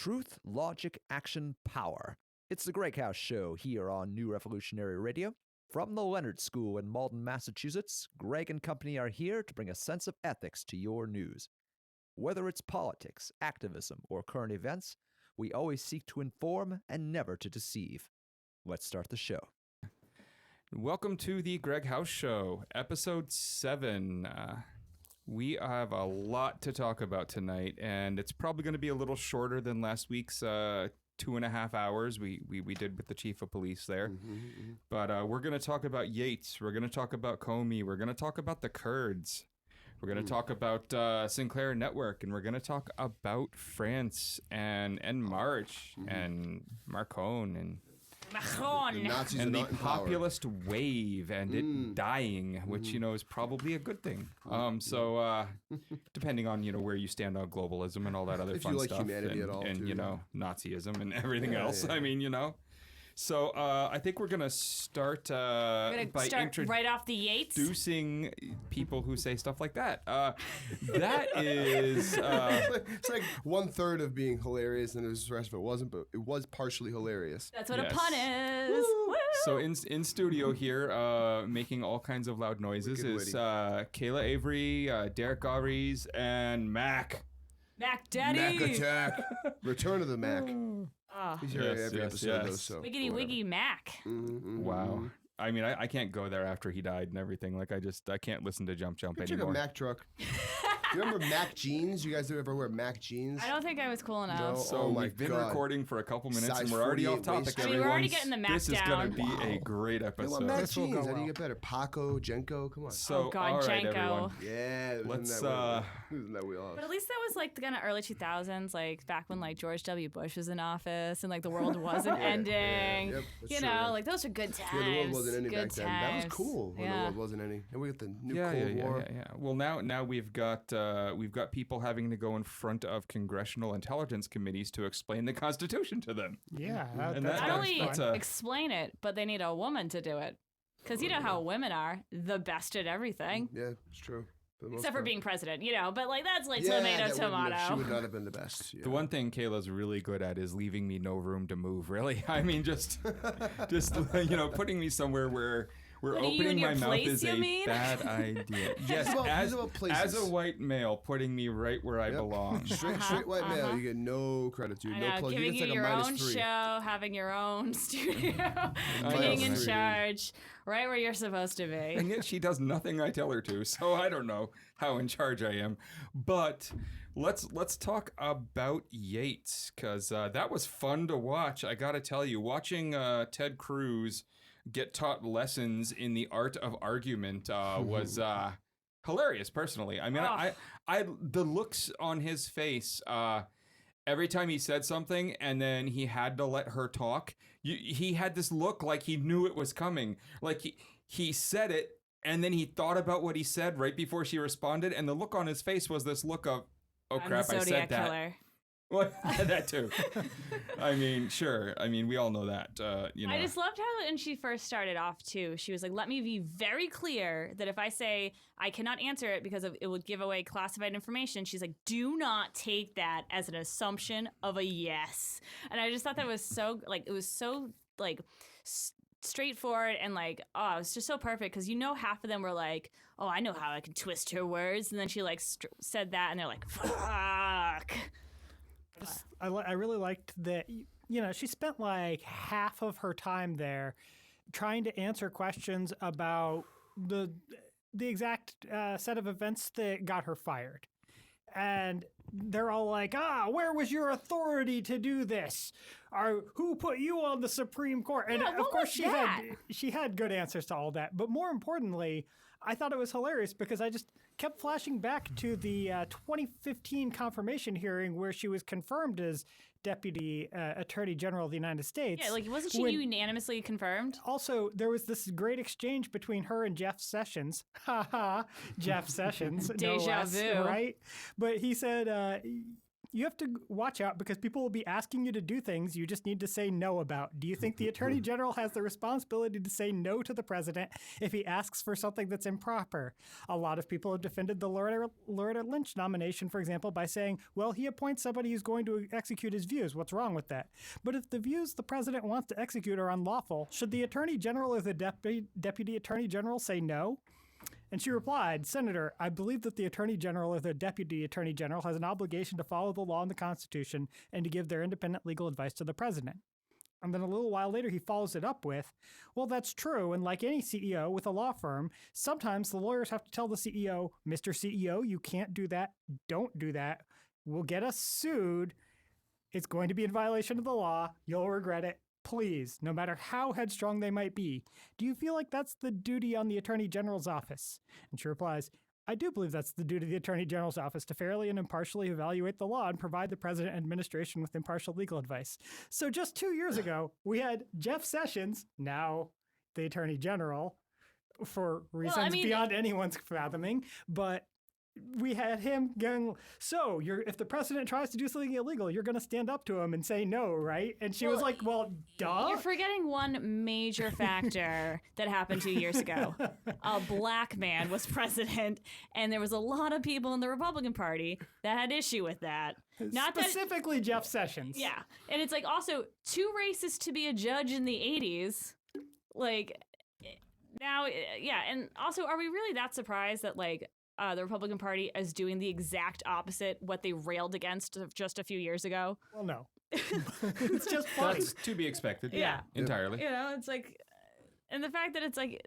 Truth, logic, action, power. It's the GreggHoush Show here on New Revolutionary Radio. From the Leonard School in Malden, Massachusetts, Gregg and company are here to bring a sense of ethics to your news. Whether it's politics, activism, or current events, we always seek to inform and never to deceive. Let's start the show. Welcome to the GreggHoush Show, episode 7. We have a lot to talk about tonight, and it's probably going to be a little shorter than last week's 2.5 hours we did with the chief of police there. But we're going to talk about Yates. We're going to talk about Comey. We're going to talk about the Kurds. We're going to talk about Sinclair Network, and we're going to talk about France and March and Macron and the populist wave and it dying, which, you know, is probably a good thing. So depending on, you know, where you stand on globalism and all that other fun stuff. Humanity and, at all, and too, you know, Nazism and everything else. Yeah. I mean, you know. So I think we're going to start by right off the Yates. Introducing people who say stuff like that. That is... it's like 1/3 of being hilarious and the rest of it wasn't, but it was partially hilarious. That's what a pun is. Woo! So in studio here, making all kinds of loud noises is Kayla Avery, Derek Gowries, and Mac. Mac Daddy. Mac Attack. Return of the Mac. He's here every episode, though, so Wiggity wiggy Mac. Wow. I mean, I can't go there after he died and everything. Like, I can't listen to Jump Check anymore. a Mac truck. You remember Mac jeans? You guys ever wear Mac jeans? I don't think I was cool enough. No? So we've been recording for a couple minutes and we're already off topic. I mean, we're already getting the Mac This is down. going to be a great episode. Mac jeans. How do you get better? Paco, Jenko, come on. So, oh God, all right, Jenko. everyone. Yeah, Let's isn't that we lost? But at least that was like the kind of early 2000s, like back when like George W. Bush was in office and like the world wasn't ending. Yep, you know, like those are good times. Yeah, the world wasn't ending good back then. times. That was cool when the world wasn't ending. And we got the new Cold War. Yeah. Well, now we've got people having to go in front of congressional intelligence committees to explain the Constitution to them. Yeah, not only explain it, but they need a woman to do it. Because you know how women are, the best at everything. Yeah, it's true. Except for being president, you know. But like that's like tomato. She would not have been the best. Yeah. The one thing Kayla's really good at is leaving me no room to move. Really, I mean, just you know, putting me somewhere where opening my mouth is a bad idea. Yes, as a white male, putting me right where I belong. Straight white male, you get no credit, dude. No plug. Giving you like your own -3. show, having your own studio, being in charge, right where you're supposed to be. And yet she does nothing I tell her to, so I don't know how in charge I am. But let's talk about Yates, because that was fun to watch. I got to tell you, watching Ted Cruz get taught lessons in the art of argument was hilarious. Personally, I mean, I the looks on his face every time he said something, and then he had to let her talk. He had this look like he knew it was coming. Like he said it, and then he thought about what he said right before she responded, and the look on his face was this look of, oh crap, I said that. Killer. Well, that too. I mean, sure. I mean, we all know that. You know. I just loved how when she first started off too, she was like, "Let me be very clear that if I say I cannot answer it because it would give away classified information," she's like, "Do not take that as an assumption of a yes." And I just thought that was so straightforward and like, oh, it was just so perfect because you know half of them were like, "Oh, I know how I can twist her words," and then she like said that, and they're like, "Fuck." I really liked that, you know, she spent like half of her time there trying to answer questions about the exact set of events that got her fired. And they're all like, where was your authority to do this? Or who put you on the Supreme Court? And of course she had good answers to all that. But more importantly, I thought it was hilarious because I just kept flashing back to the 2015 confirmation hearing where she was confirmed as Deputy Attorney General of the United States. Yeah, like wasn't she unanimously confirmed? Also, there was this great exchange between her and Jeff Sessions. Ha ha, Jeff Sessions. Deja vu. Right? But he said, you have to watch out because people will be asking you to do things you just need to say no about. Do you think the Attorney General has the responsibility to say no to the president if he asks for something that's improper? A lot of people have defended the Loretta Lynch nomination, for example, by saying, well, he appoints somebody who's going to execute his views. What's wrong with that? But if the views the president wants to execute are unlawful, should the Attorney General or the Deputy Attorney General say no? And she replied, Senator, I believe that the Attorney General or the Deputy Attorney General has an obligation to follow the law and the Constitution and to give their independent legal advice to the president. And then a little while later, he follows it up with, well, that's true. And like any CEO with a law firm, sometimes the lawyers have to tell the CEO, Mr. CEO, you can't do that. Don't do that. We'll get us sued. It's going to be in violation of the law. You'll regret it. Please, no matter how headstrong they might be, do you feel like that's the duty on the Attorney General's office? And she replies, I do believe that's the duty of the Attorney General's office to fairly and impartially evaluate the law and provide the president and administration with impartial legal advice. So just 2 years ago, we had Jeff Sessions, now the Attorney General, for reasons beyond anyone's fathoming, but we had him going, so if the president tries to do something illegal, you're going to stand up to him and say no, right? And she was like, well, duh. You're forgetting one major factor that happened 2 years ago. A black man was president, and there was a lot of people in the Republican Party that had issue with that. Not specifically Jeff Sessions. Yeah. And it's like also too racist to be a judge in the 80s. Like, now, yeah. And also, are we really that surprised that, like, the Republican Party is doing the exact opposite what they railed against just a few years ago? Well, no. It's just funny. That's to be expected. Yeah. Entirely. You know, it's like, and the fact that it's like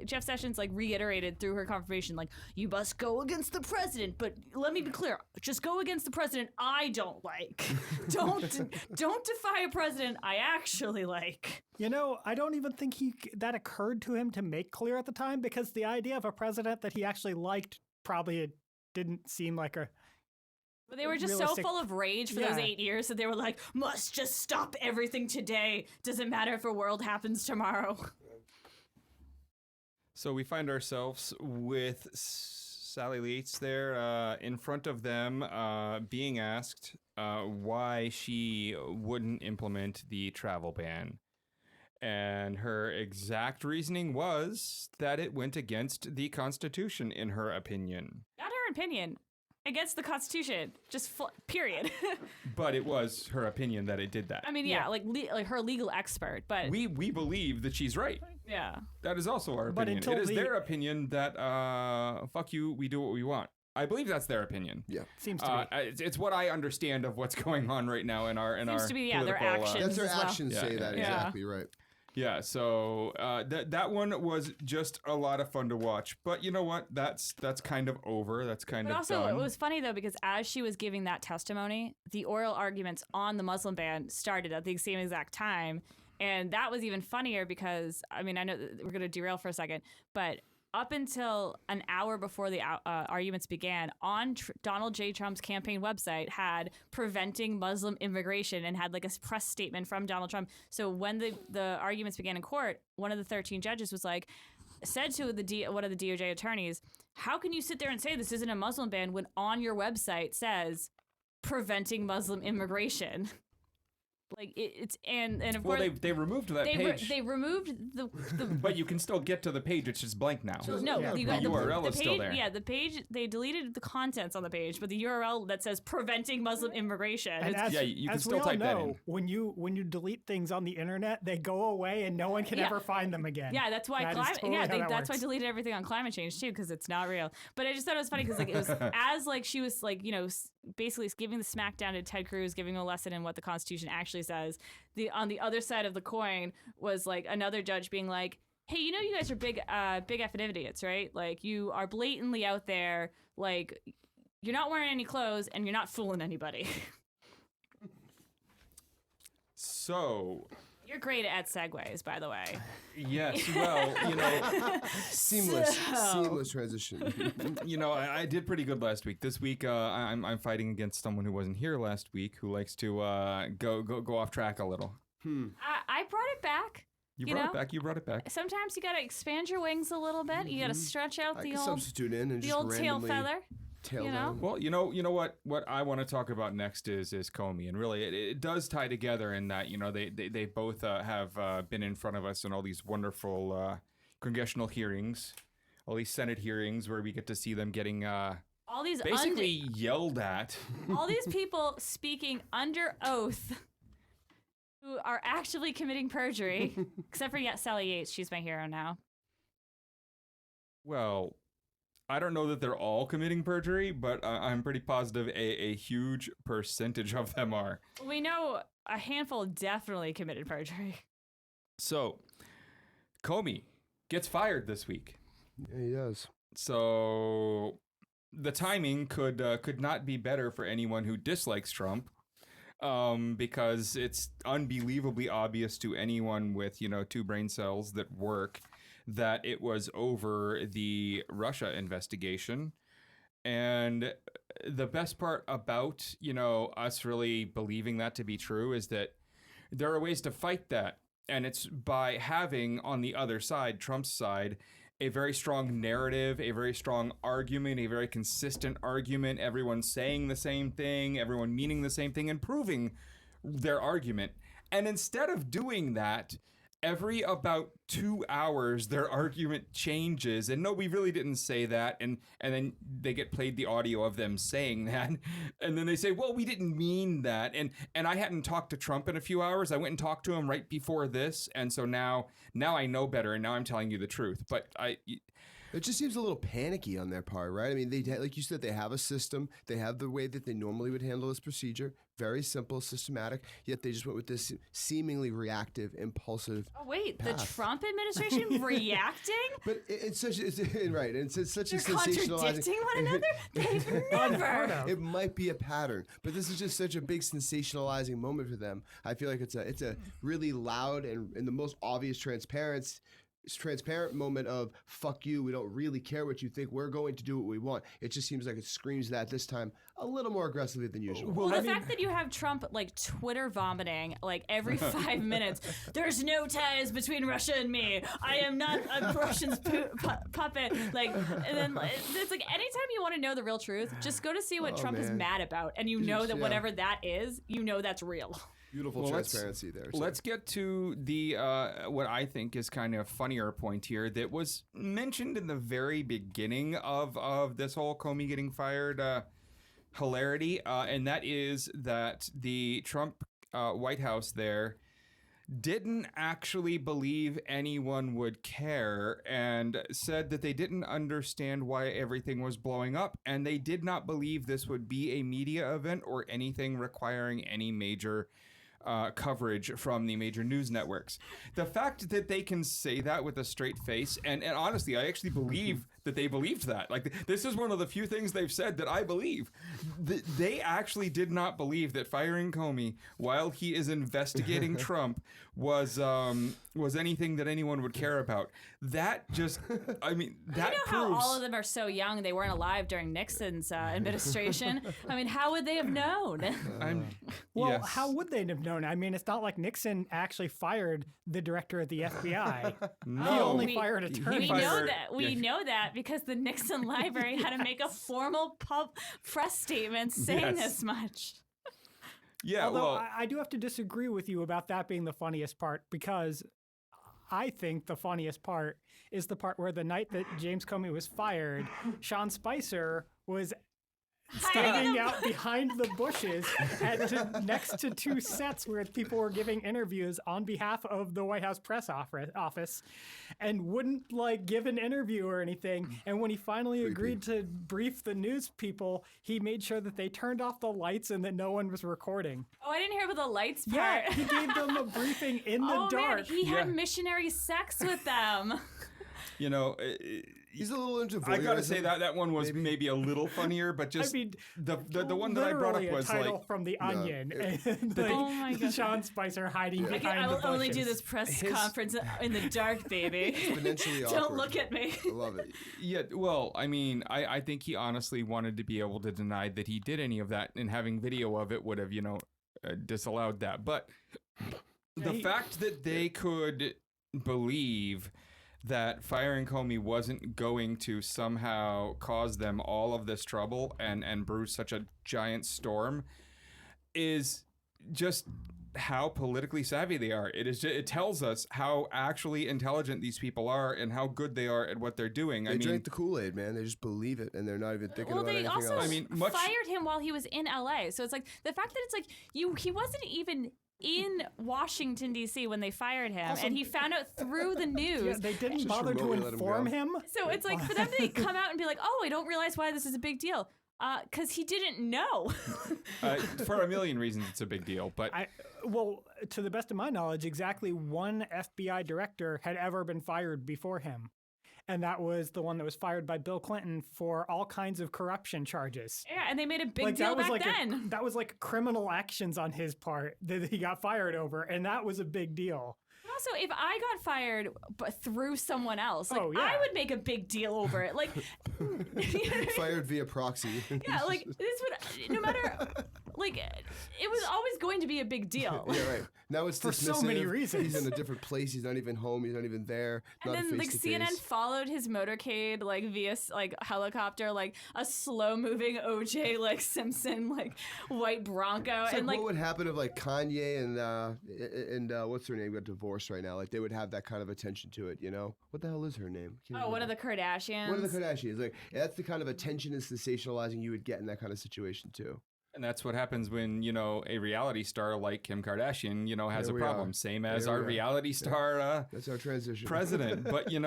Jeff Sessions like reiterated through her confirmation, like, you must go against the president, but let me be clear, just go against the president I don't like. Don't defy a president I actually like. You know, I don't even think that occurred to him to make clear at the time, because the idea of a president that he actually liked probably didn't seem like a But they were just so full of rage for those 8 years that they were like, must just stop everything today. Doesn't matter if a world happens tomorrow. So we find ourselves with Sally Yates there in front of them being asked why she wouldn't implement the travel ban. And her exact reasoning was that it went against the Constitution, in her opinion. Not her opinion. Against the Constitution. Just period. But it was her opinion that it did that. I mean, like her legal expert, but... We believe that she's right. Yeah. That is also our opinion. It is their opinion that, fuck you, we do what we want. I believe that's their opinion. Yeah. Seems to be. It's what I understand of what's going on right now in our Seems to be, political, their actions. That's their as well. actions say that, exactly right. Yeah, so that one was just a lot of fun to watch. But you know what? That's kind of over. That's kind of also, done. it was funny, though, because as she was giving that testimony, the oral arguments on the Muslim ban started at the same exact time. And that was even funnier because, I mean, I know we're going to derail for a second, but up until an hour before the arguments began, on Donald J. Trump's campaign website had preventing Muslim immigration and had like a press statement from Donald Trump. So when the arguments began in court, one of the 13 judges was like, said to one of the DOJ attorneys, how can you sit there and say this isn't a Muslim ban when on your website says preventing Muslim immigration? Like it's and of course they removed that page. They removed the But you can still get to the page. It's just blank now. No, the URL URL is still there. Yeah, the page, they deleted the contents on the page, but the URL that says preventing Muslim immigration. You can still type that in. When you delete things on the internet, they go away and no one can ever find them again. Yeah, that's why that's why I deleted everything on climate change too, because it's not real. But I just thought it was funny because like it was as like she was like, you know, basically giving the smackdown to Ted Cruz, giving a lesson in what the Constitution actually says. On the other side of the coin was like another judge being like, hey, you know, you guys are big effing idiots, right? Like, you are blatantly out there, like, you're not wearing any clothes and you're not fooling anybody. So... You're great at segues, by the way. Yes, well, you know... Seamless transition. You know, I did pretty good last week. This week, I'm fighting against someone who wasn't here last week, who likes to go off track a little. I brought it back. You brought it back. Sometimes you got to expand your wings a little bit. You got to stretch out the old substitute in and the just old tail randomly feather. Tail You know? down. Well, you know what I want to talk about next is Comey, and really it does tie together in that they both have been in front of us in all these wonderful congressional hearings, all these Senate hearings where we get to see them getting All these basically yelled at. all these people speaking under oath who are actively committing perjury, except for Sally Yates. She's my hero now. Well, I don't know that they're all committing perjury, but I'm pretty positive a huge percentage of them are. We know a handful definitely committed perjury. So, Comey gets fired this week. Yeah, he does. So, the timing could not be better for anyone who dislikes Trump, because it's unbelievably obvious to anyone with two brain cells that work that it was over the Russia investigation. And the best part about, us really believing that to be true is that there are ways to fight that. And it's by having on the other side, Trump's side, a very strong narrative, a very strong argument, a very consistent argument, everyone saying the same thing, everyone meaning the same thing, and proving their argument. And instead of doing that, every about 2 hours, their argument changes. And no, we really didn't say that. And then they get played the audio of them saying that. And then they say, well, we didn't mean that. And I hadn't talked to Trump in a few hours. I went and talked to him right before this. And so now I know better. And now I'm telling you the truth. But It just seems a little panicky on their part, right? I mean, like you said, they have a system. They have the way that they normally would handle this procedure. Very simple, systematic. Yet they just went with this seemingly reactive, impulsive. Oh wait, path. the Trump administration reacting? But it's such right, and it's such They're a sensationalizing. contradicting one another? They've never. It might be a pattern, but this is just such a big sensationalizing moment for them. I feel like it's a really loud and the most obvious transparent moment of fuck you, we don't really care what you think, we're going to do what we want. It just seems like it screams that this time a little more aggressively than usual. Well, the fact that you have Trump like Twitter vomiting like every 5 minutes, there's no ties between Russia and me. I am not a Russian's puppet. Like, and then it's like anytime you want to know the real truth, just go to see what Trump is mad about, and you know that whatever that is, that's real. Beautiful transparency there. So. Let's get to the what I think is kind of funnier point here that was mentioned in the very beginning of this whole Comey getting fired hilarity, and that is that the Trump White House there didn't actually believe anyone would care and said that they didn't understand why everything was blowing up, and they did not believe this would be a media event or anything requiring any major coverage from the major news networks. The fact that they can say that with a straight face, and honestly, I actually believe that they believed that. Like, this is one of the few things they've said that I believe. They actually did not believe that firing Comey while he is investigating Trump was anything that anyone would care about. That just, I mean, that proves... how all of them are so young, they weren't alive during Nixon's administration. I mean, how would they have known? How would they have known? I mean, it's not like Nixon actually fired the director of the FBI. No. He only fired attorneys. We know that because the Nixon Library had to make a formal press statement saying this much. Yeah, Although I do have to disagree with you about that being the funniest part, because I think the funniest part is the part where the night that James Comey was fired, Sean Spicer was standing out behind the bushes next to two sets where people were giving interviews on behalf of the White House press office and wouldn't give an interview or anything. And when he finally agreed to brief the news people, he made sure that they turned off the lights and that no one was recording. Oh, I didn't hear about the lights part. Yeah, he gave them a briefing in the dark. Man, he had missionary sex with them. He's a little into voyeurism. I gotta say that one was maybe a little funnier, but just the one that I brought up was a title from The Onion. Oh my God. Sean Spicer hiding behind I will the bushes. only do this press conference in the dark, baby. Exponentially Don't awkward. look at me. I love it. Yeah, well, I mean, I think he honestly wanted to be able to deny that he did any of that, and having video of it would have, disallowed that. But the fact that they could believe that firing Comey wasn't going to somehow cause them all of this trouble and brew such a giant storm is just how politically savvy they are. It tells us how actually intelligent these people are and how good they are at what they're doing. They drink the Kool-Aid, man. They just believe it, and they're not even thinking about anything else. Well, they also fired him while he was in LA. So it's like the fact that it's like he wasn't even in Washington, D.C. when they fired him, also, and he found out through the news. Yeah, they didn't bother to inform him. So it's like for them to come out and be like, oh, I don't realize why this is a big deal. Because he didn't know. For a million reasons, it's a big deal. But well, to the best of my knowledge, exactly one FBI director had ever been fired before him. And that was the one that was fired by Bill Clinton for all kinds of corruption charges. Yeah, and they made a big deal back then. That was like criminal actions on his part that he got fired over. And that was a big deal. Also, if I got fired but through someone else, like I would make a big deal over it. Like fired via proxy. Yeah, like this would no matter like it was always going to be a big deal. Yeah, right. Now it's for dismissive. So many reasons. He's in a different place. He's not even home. He's not even there. And then like CNN followed his motorcade like via like helicopter, like a slow moving OJ like Simpson like white Bronco. It's and like what would happen if like Kanye and what's her name got divorced right now? Like they would have that kind of attention to it, you know? What the hell is her name? One of the Kardashians. One of the Kardashians. Like that's the kind of attention and sensationalizing you would get in that kind of situation too. And that's what happens when, a reality star like Kim Kardashian, has a problem. Same as our reality star that's our transition. president. But, we're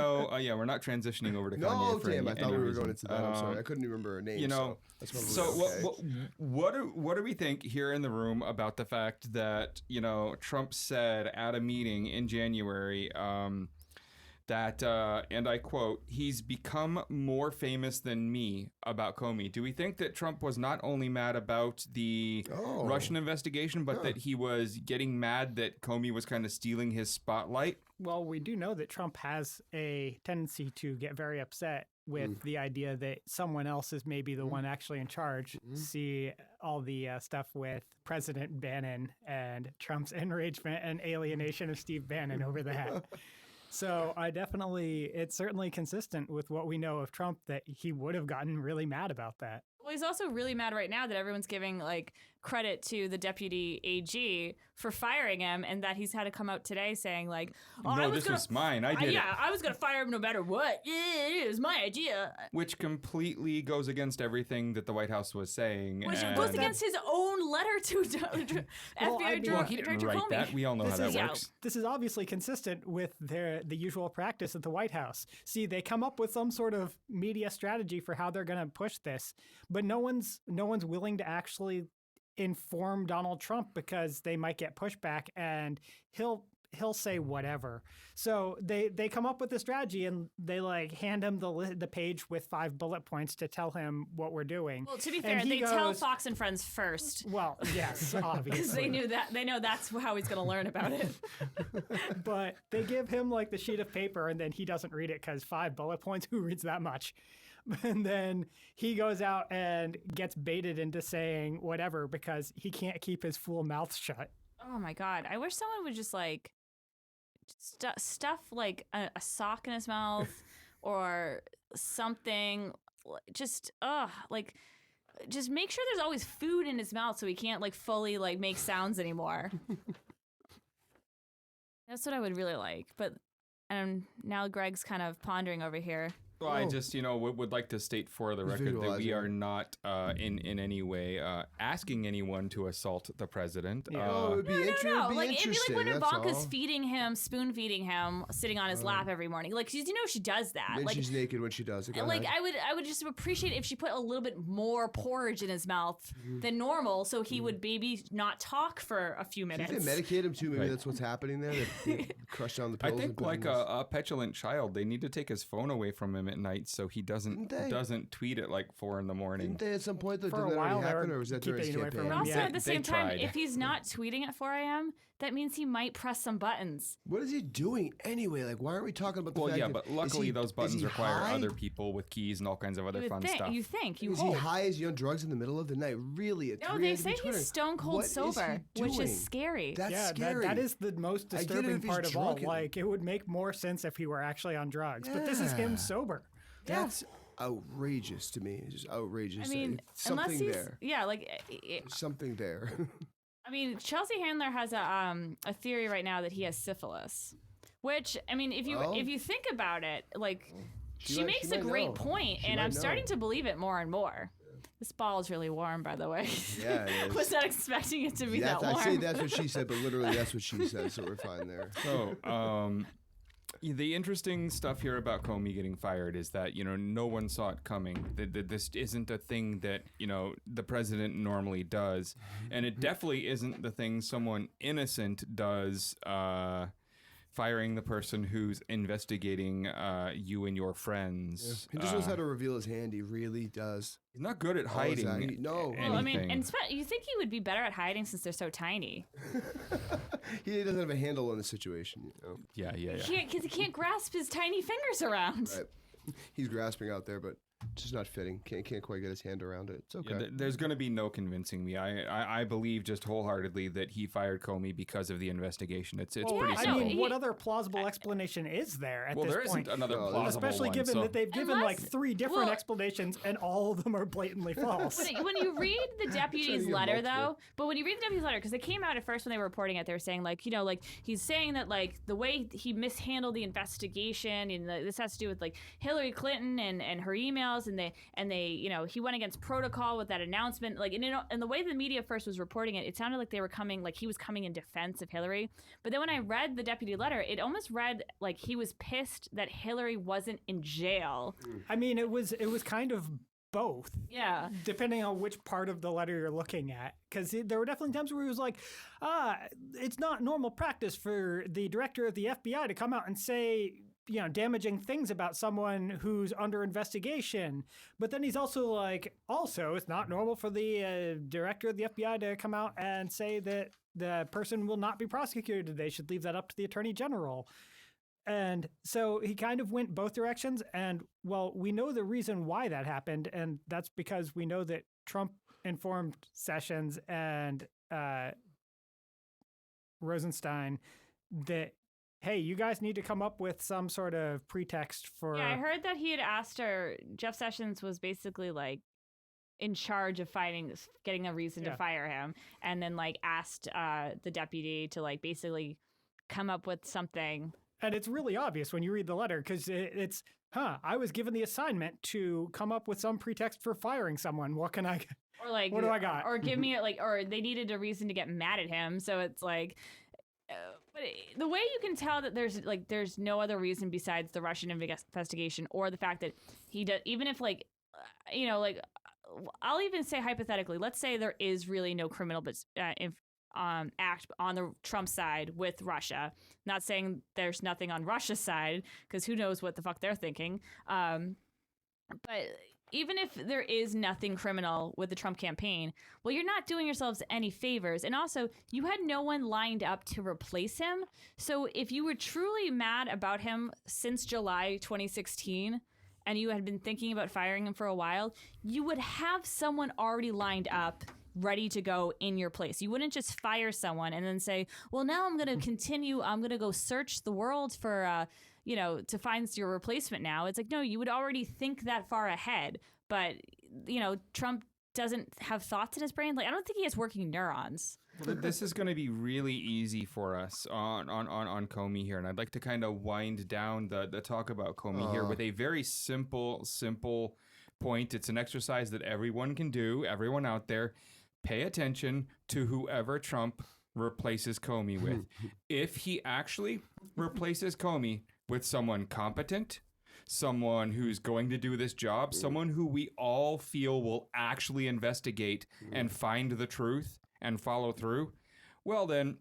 not transitioning over to Kanye. No, for damn, any I thought we were reason. going into that. I'm sorry. I couldn't remember her name. What do we think here in the room about the fact that, Trump said at a meeting in January that, and I quote, he's become more famous than me about Comey. Do we think that Trump was not only mad about the Russian investigation, but that he was getting mad that Comey was kind of stealing his spotlight? Well, we do know that Trump has a tendency to get very upset with the idea that someone else is maybe the one actually in charge. See all the stuff with President Bannon and Trump's enragement and alienation of Steve Bannon over that. So it's certainly consistent with what we know of Trump that he would have gotten really mad about that. Well, he's also really mad right now that everyone's giving like credit to the deputy AG for firing him, and that he's had to come out today saying like, this was mine. I did it. Yeah, I was going to fire him no matter what. It was my idea. Which completely goes against everything that the White House was saying. Which goes against his own letter to FBI Director he didn't write Comey. that. We all know how that works. This is obviously consistent with the usual practice at the White House. See, they come up with some sort of media strategy for how they're going to push this, but no one's willing to actually inform Donald Trump because they might get pushback and he'll say whatever. So they come up with a strategy and they like hand him the page with 5 bullet points to tell him what we're doing. Well, to be fair, they tell Fox and Friends first. Well, yes, obviously. Because they know that's how he's going to learn about it. But they give him like the sheet of paper and then he doesn't read it because 5 bullet points, who reads that much? And then he goes out and gets baited into saying whatever because he can't keep his fool mouth shut. Oh my God. I wish someone would just like stuff like a sock in his mouth or something. Just make sure there's always food in his mouth so he can't like fully like make sounds anymore. That's what I would really like. But now Gregg's kind of pondering over here. Well, I just, would like to state for the record that we are not in any way asking anyone to assault the president. it would be No. interesting. Like, it'd be like when that's Ivanka's all. spoon feeding him, sitting on his lap every morning. Like, she does that. And like, she's naked when she does it. Go like, ahead. I would just appreciate if she put a little bit more porridge in his mouth than normal, so he would maybe not talk for a few minutes. If they medicate him too, maybe that's what's happening there. They crush down the pills. I think like a petulant child, they need to take his phone away from him at night, so he Didn't they? doesn't tweet at like 4 in the morning. Didn't they at some point though? For a Didn't that while, already they happen, were or was that during his keeping away from campaign? But him. also Yeah, at the they same time, tried. if he's not tweeting at 4 a.m., that means he might press some buttons. What is he doing anyway? Like, why aren't we talking about the Well, fact yeah, that- but is luckily he- those is buttons he require high? other people with keys and all kinds of other You fun would think, stuff. you Is hope. he high? Is he on drugs in the middle of the night? Really? At No, 3 they a.m. to be say Twittering? he's stone cold What is he sober, which doing? is scary. That's yeah, scary. that is the most I get it disturbing if he's part of all. drunk and- Like, it would make more sense if he were actually on drugs, but this is Yeah. him sober. That's outrageous to me. It's just outrageous. I mean, something unless he's there. yeah, like There's something there. I mean, Chelsea Handler has a theory right now that he has syphilis, which I mean, if Oh. you think about it, like she might- makes she a might great know. point, She and might I'm know. starting to believe it more and more. This ball is really warm, by the way. Yeah, it is. Was not expecting it to be that I warm. say that's what she said, but literally that's what she said, so we're fine there. So, the interesting stuff here about Comey getting fired is that, no one saw it coming. This isn't a thing that, the president normally does. And it definitely isn't the thing someone innocent does, firing the person who's investigating you and your friends. He just knows how to reveal his hand. He really does. He's not good at Oh, hiding. exactly. No. anything. Well, I mean, and you think he would be better at hiding since they're so tiny? He doesn't have a handle on the situation. Yeah. Because he can't grasp his tiny fingers around. Right. He's grasping out there, but just not fitting. Can't quite get his hand around it. It's okay. Yeah, there's going to be no convincing me. I believe just wholeheartedly that he fired Comey because of the investigation. It's Well, pretty yeah, I simple. mean, what other plausible explanation is there at Well, this there point? isn't another No, plausible Especially one. given so- that they've given like Unless- 3 different well- explanations and all of them are blatantly false. When you read the deputy's get letter, multiple. though, but when you read the deputy's letter, because it came out at first when they were reporting it, they were saying like, he's saying that like the way he mishandled the investigation, and this has to do with like Hillary Clinton and her emails, and they he went against protocol with that announcement, like and the way the media first was reporting it, it sounded like they were coming like he was coming in defense of Hillary. But then when I read the deputy letter, it almost read like he was pissed that Hillary wasn't in jail. I mean, it was kind of both. Yeah. Depending on which part of the letter you're looking at. Because there were definitely times where he was like, it's not normal practice for the director of the FBI to come out and say, damaging things about someone who's under investigation. But then he's also like, it's not normal for the director of the FBI to come out and say that the person will not be prosecuted. They should leave that up to the attorney general. And so he kind of went both directions. And, well, we know the reason why that happened. And that's because we know that Trump informed Sessions and Rosenstein that, hey, you guys need to come up with some sort of pretext for... Yeah, I heard that he had asked her, Jeff Sessions was basically like in charge of getting a reason to fire him, and then like asked the deputy to like basically come up with something. And it's really obvious when you read the letter, because it's, I was given the assignment to come up with some pretext for firing someone. What can I... Or like, What do I got? Or give me or they needed a reason to get mad at him. So it's like, but the way you can tell that there's no other reason besides the Russian investigation, or the fact that he does, even if I'll even say hypothetically, let's say there is really no criminal act on the Trump side with Russia. Not saying there's nothing on Russia's side, because who knows what the fuck they're thinking. But even if there is nothing criminal with the Trump campaign, well, you're not doing yourselves any favors. And also, you had no one lined up to replace him. So if you were truly mad about him since July 2016, and you had been thinking about firing him for a while, you would have someone already lined up ready to go in your place. You wouldn't just fire someone and then say, well, now I'm going to continue. I'm going to go search the world for, to find your replacement now. It's like, no, you would already think that far ahead. But, Trump doesn't have thoughts in his brain. Like, I don't think he has working neurons. This is going to be really easy for us on Comey here, and I'd like to kind of wind down the talk about Comey here with a very simple point. It's an exercise that everyone can do, everyone out there. Pay attention to whoever Trump replaces Comey with. If he actually replaces Comey with someone competent, someone who's going to do this job, someone who we all feel will actually investigate and find the truth and follow through, well then,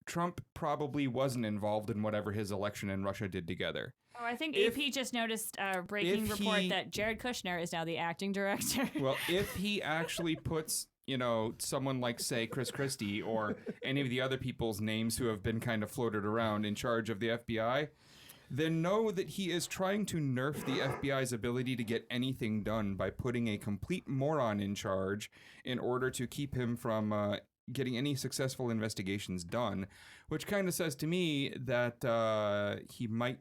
Trump probably wasn't involved in whatever his election and Russia did together. Oh, I think If- AP just noticed a breaking if report he- that Jared Kushner is now the acting director. Well, if he actually puts, someone like, say, Chris Christie or any of the other people's names who have been kind of floated around in charge of the FBI, then know that he is trying to nerf the FBI's ability to get anything done by putting a complete moron in charge in order to keep him from getting any successful investigations done, which kind of says to me that he might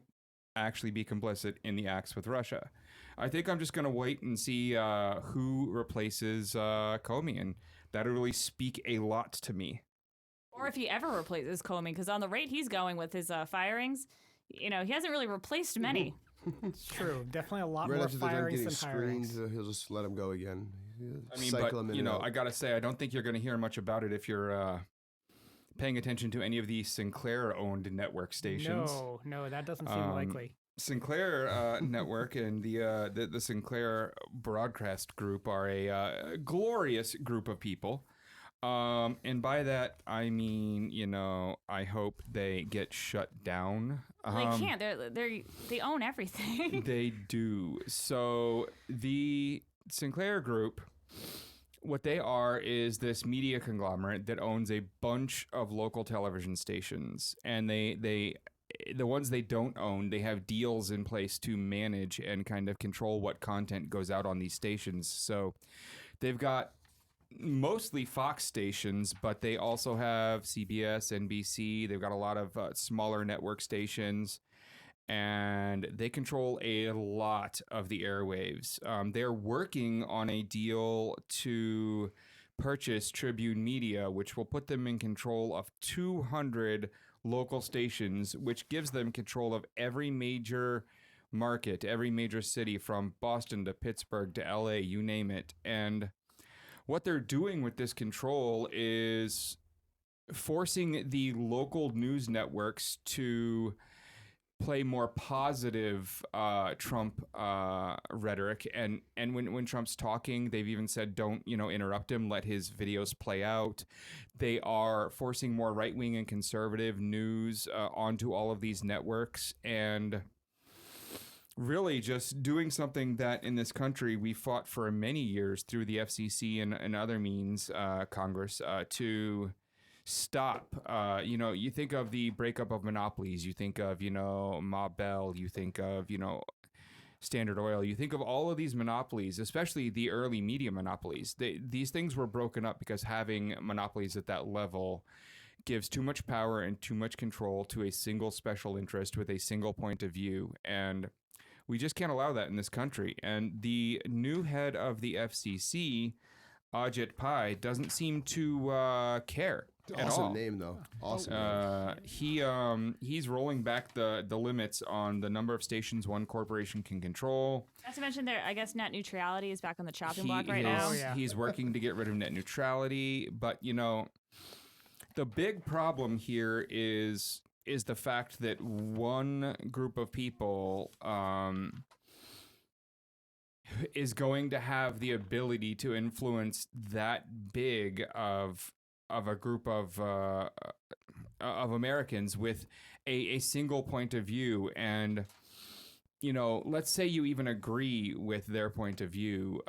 actually be complicit in the acts with Russia. I think I'm just going to wait and see who replaces Comey, and that'll really speak a lot to me. Or if he ever replaces Comey, because on the rate he's going with his firings, he hasn't really replaced many. It's true. Definitely a lot Right more after they're done firings getting than screened, hirings. he'll just let him go again. I mean, Cycle but, him in and out. I got to say, I don't think you're going to hear much about it if you're paying attention to any of the Sinclair-owned network stations. No, that doesn't seem likely. Sinclair Network and the Sinclair Broadcast Group are a glorious group of people. And by that, I mean, I hope they get shut down. They can't. They own everything. They do. So the Sinclair Group, what they are is this media conglomerate that owns a bunch of local television stations, and the ones they don't own, they have deals in place to manage and kind of control what content goes out on these stations. So they've got mostly Fox stations, but they also have CBS, NBC. They've got a lot of smaller network stations, and they control a lot of the airwaves. They're working on a deal to purchase Tribune Media, which will put them in control of 200 local stations, which gives them control of every major market, every major city, from Boston to Pittsburgh to LA, you name it. And what they're doing with this control is forcing the local news networks to play more positive Trump rhetoric. And when Trump's talking, they've even said, don't, interrupt him, let his videos play out. They are forcing more right-wing and conservative news onto all of these networks, and really just doing something that in this country we fought for many years through the FCC and other means, Congress, to stop. You think of the breakup of monopolies, you think of, Ma Bell, you think of, Standard Oil, you think of all of these monopolies, especially the early media monopolies. These things were broken up because having monopolies at that level gives too much power and too much control to a single special interest with a single point of view. And we just can't allow that in this country. And the new head of the FCC, Ajit Pai, doesn't seem to care at Awesome all. name, though. Awesome name. He's rolling back the limits on the number of stations one corporation can control. Not to mention, I guess net neutrality is back on the chopping block right now. Oh, yeah. He's working to get rid of net neutrality, but the big problem here is the fact that one group of people is going to have the ability to influence that big of a group of Americans with a single point of view. And let's say you even agree with their point of view,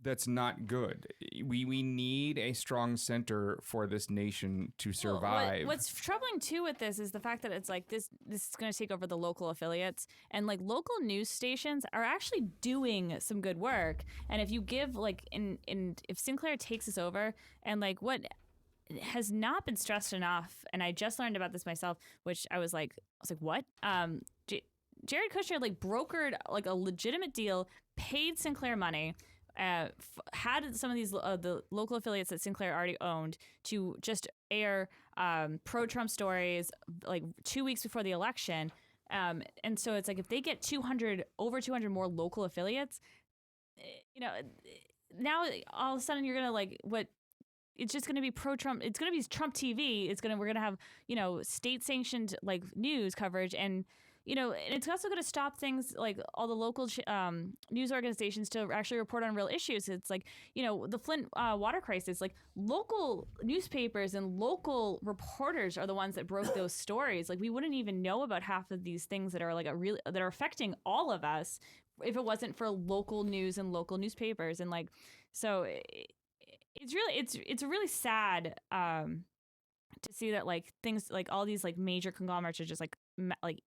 that's not good. We need a strong center for this nation to survive. Well, what's troubling too with this is the fact that it's like this is going to take over the local affiliates, and like local news stations are actually doing some good work. And if you give if Sinclair takes this over, and like what has not been stressed enough, and I just learned about this myself, which I was like what? Jared Kushner brokered a legitimate deal, paid Sinclair money. Had some of these the local affiliates that Sinclair already owned to just air pro-Trump stories 2 weeks before the election, and so it's like if they get over 200 more local affiliates, now all of a sudden you're gonna it's just going to be pro-Trump. It's going to be Trump TV. We're going to have state sanctioned news coverage, and and it's also going to stop things like all the local news organizations to actually report on real issues. It's like, the Flint water crisis, like local newspapers and local reporters are the ones that broke those stories. Like we wouldn't even know about half of these things that are like that are affecting all of us if it wasn't for local news and local newspapers. And like, so it's really sad to see that like things like all these like major conglomerates are just like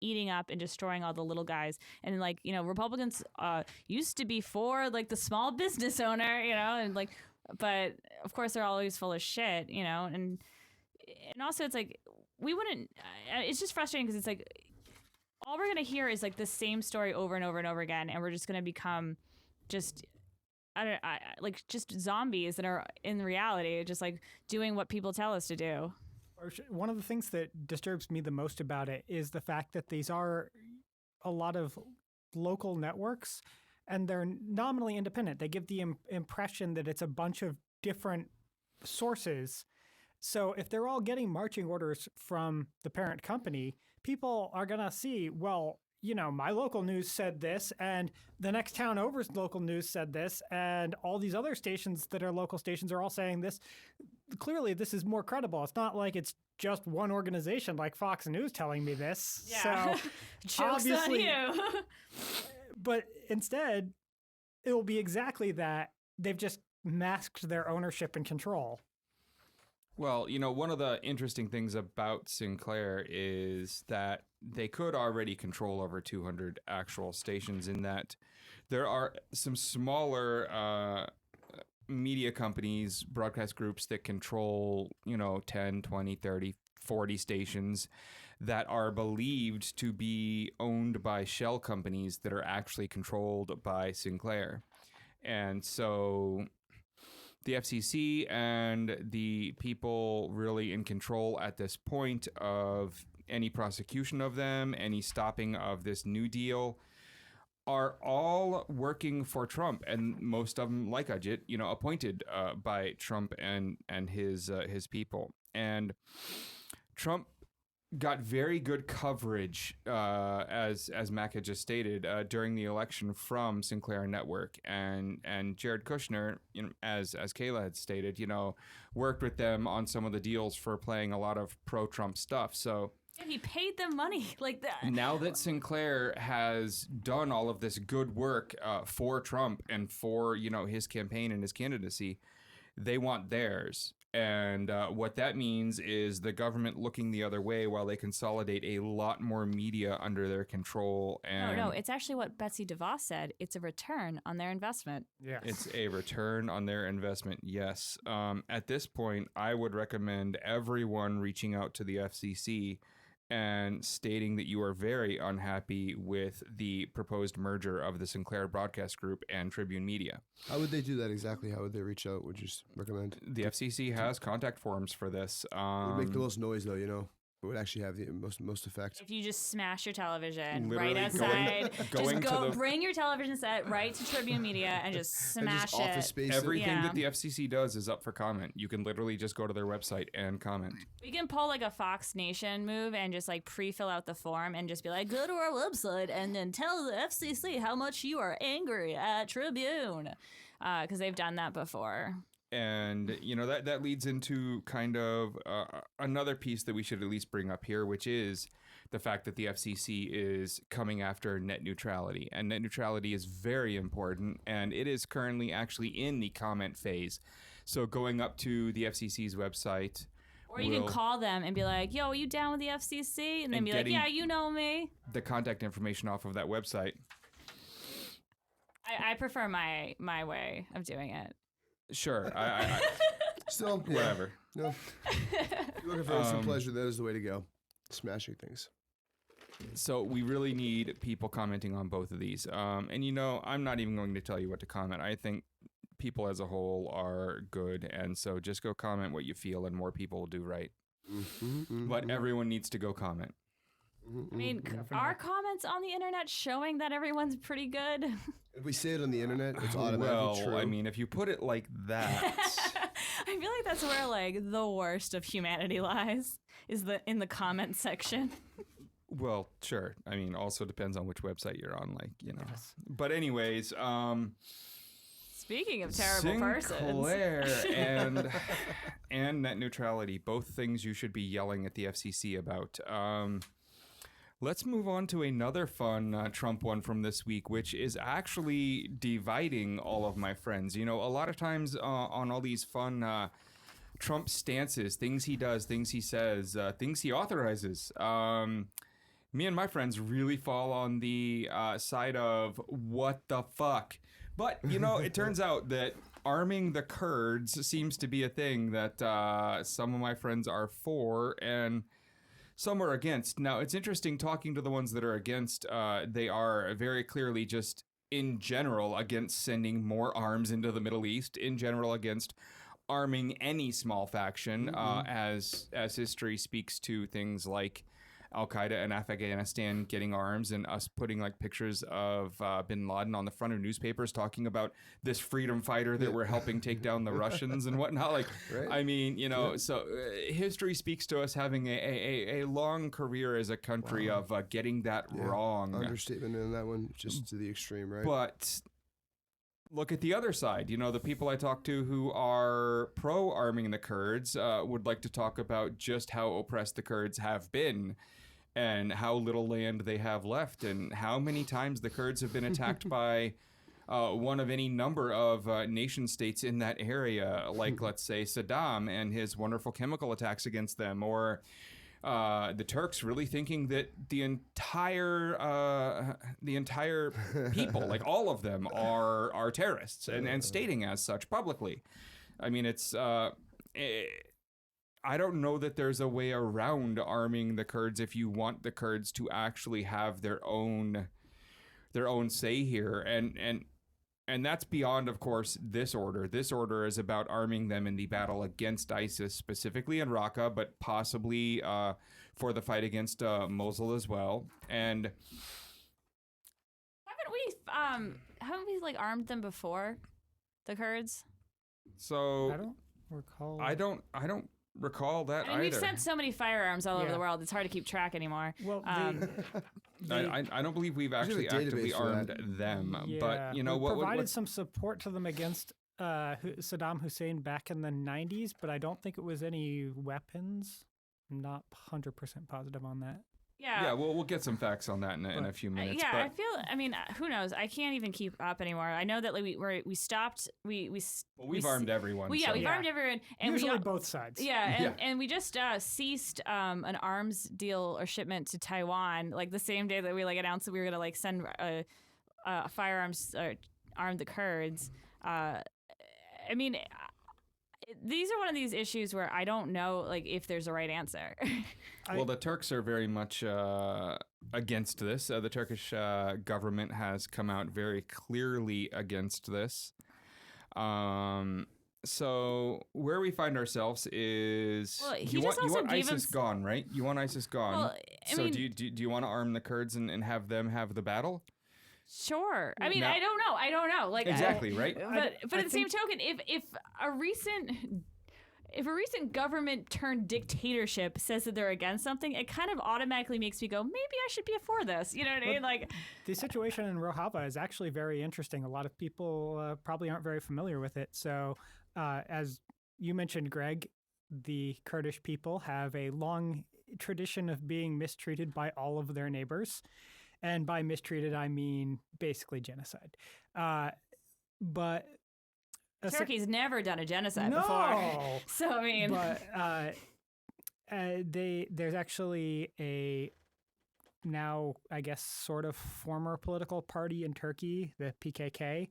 eating up and destroying all the little guys. And like, Republicans used to be for like the small business owner, and like, but of course they're always full of shit, and also it's like we wouldn't. It's just frustrating because it's like all we're gonna hear is like the same story over and over and over again, and we're just gonna become just. Like just zombies that are in reality, just like doing what people tell us to do. One of the things that disturbs me the most about it is the fact that these are a lot of local networks and they're nominally independent. They give the impression that it's a bunch of different sources. So if they're all getting marching orders from the parent company, people are going to see, well, my local news said this, and the next town over's local news said this, and all these other stations that are local stations are all saying this. Clearly, this is more credible. It's not like it's just one organization like Fox News telling me this. Yeah. So joke's on you. But instead, it will be exactly that. They've just masked their ownership and control. Well, one of the interesting things about Sinclair is that they could already control over 200 actual stations, in that there are some smaller media companies, broadcast groups that control, 10, 20, 30, 40 stations that are believed to be owned by shell companies that are actually controlled by Sinclair. And so the FCC and the people really in control at this point of any prosecution of them, any stopping of this New Deal, are all working for Trump, and most of them, like Ajit, appointed by Trump and his people. And Trump got very good coverage, as Mac had just stated, during the election from Sinclair Network, and Jared Kushner, as Kayla had stated, worked with them on some of the deals for playing a lot of pro-Trump stuff. So yeah, he paid them money like that. Now that Sinclair has done all of this good work for Trump and for his campaign and his candidacy, they want theirs. And what that means is the government looking the other way while they consolidate a lot more media under their control. And No, it's actually what Betsy DeVos said. It's a return on their investment. Yes. It's a return on their investment, yes. At this point, I would recommend everyone reaching out to the FCC and stating that you are very unhappy with the proposed merger of the Sinclair Broadcast Group and Tribune Media. How would they do that exactly? How would they reach out? Would you recommend? The FCC has contact forms for this. It would make the most noise, though, It would actually have the most effect. If you just smash your television Literally right outside, going just to the- bring your television set right to Tribune Media and just smash and just office it. space. Everything Yeah. that the FCC does is up for comment. You can literally just go to their website and comment. We can pull like a Fox Nation move and just like pre-fill out the form and just be like, go to our website and then tell the FCC how much you are angry at Tribune, because they've done that before. And, that leads into kind of another piece that we should at least bring up here, which is the fact that the FCC is coming after net neutrality. And net neutrality is very important, and it is currently actually in the comment phase. So going up to the FCC's website. Or you can call them and be like, yo, are you down with the FCC? And then be like, yeah, you know me. The contact information off of that website. I prefer my way of doing it. Sure. I Still, yeah. whatever. No. If you're looking for some pleasure, that is the way to go. Smashing things. So we really need people commenting on both of these. And I'm not even going to tell you what to comment. I think people as a whole are good. And so just go comment what you feel, and more people will do right. But everyone needs to go comment. I mean, are comments on the internet showing that everyone's pretty good? If we say it on the internet, it's automatically true. I mean, if you put it like that. I feel like that's where like the worst of humanity lies, is in the comment section. Well, sure. I mean, also depends on which website you're on, like, you know. But anyways, Speaking of terrible persons. Sinclair and net neutrality, both things you should be yelling at the FCC about. Let's move on to another fun Trump one from this week, which is actually dividing all of my friends. You know, a lot of times on all these fun Trump stances, things he does, things he says, things he authorizes, me and my friends really fall on the side of what the fuck. But, you know, it turns out that arming the Kurds seems to be a thing that some of my friends are for and some are against. Now, it's interesting talking to the ones that are against. They are very clearly just in general against sending more arms into the Middle East, in general against arming any small faction, as history speaks to things like Al-Qaeda in Afghanistan getting arms and us putting like pictures of bin Laden on the front of newspapers talking about this freedom fighter that we're helping take down the Russians and whatnot. Like, Right. I mean, you know, so history speaks to us having a long career as a country of getting that wrong. Understatement in that one, just to the extreme, right? But look at the other side. You know, the people I talk to who are pro-arming the Kurds would like to talk about just how oppressed the Kurds have been and how little land they have left and how many times the Kurds have been attacked by one of any number of nation states in that area, like, let's say, Saddam and his wonderful chemical attacks against them, or the Turks really thinking that the entire people, like all of them, are terrorists and stating as such publicly. I mean, it's I don't know that there's a way around arming the Kurds if you want the Kurds to actually have their own say here, and that's beyond, of course, this order. This order is about arming them in the battle against ISIS, specifically in Raqqa, but possibly for the fight against Mosul as well. And haven't we like armed them before, the Kurds? so I don't recall. I don't recall that I mean, we've either. sent so many firearms all over Yeah. the world; it's hard to keep track anymore. Well, I don't believe we've There's a actually actively database for armed that. them, yeah, but you know we what? provided some support to them against Saddam Hussein back in the 90s, but I don't think it was any weapons. I'm not 100% positive on that. Yeah, we'll get some facts on that in a few minutes. Yeah, but I feel. I mean, who knows? I can't even keep up anymore. I know that like we stopped. we've armed everyone. Well, yeah, so. we've armed everyone, and Usually we both sides. and we just ceased an arms deal or shipment to Taiwan like the same day that we like announced that we were gonna like send firearms or arm the Kurds. I mean. These are one of these issues where I don't know, like, if there's a right answer. Well, the Turks are very much against this. The Turkish government has come out very clearly against this. So where we find ourselves is Well, he you just want also gave ISIS him gone, right? You want ISIS gone. Well, I so mean- do you want to arm the Kurds and have them have the battle? Sure. I mean, Now- I don't know. Like Exactly, right? But at the same token, if a recent government turned dictatorship says that they're against something, it kind of automatically makes me go, maybe I should be for this. You know what I mean? Like, The situation in Rojava is actually very interesting. A lot of people probably aren't very familiar with it. So, as you mentioned, Gregg, the Kurdish people have a long tradition of being mistreated by all of their neighbors. And by mistreated, I mean basically genocide. But Turkey's never done a genocide no! before. So, I mean, But there's actually a now, I guess, sort of former political party in Turkey, the PKK,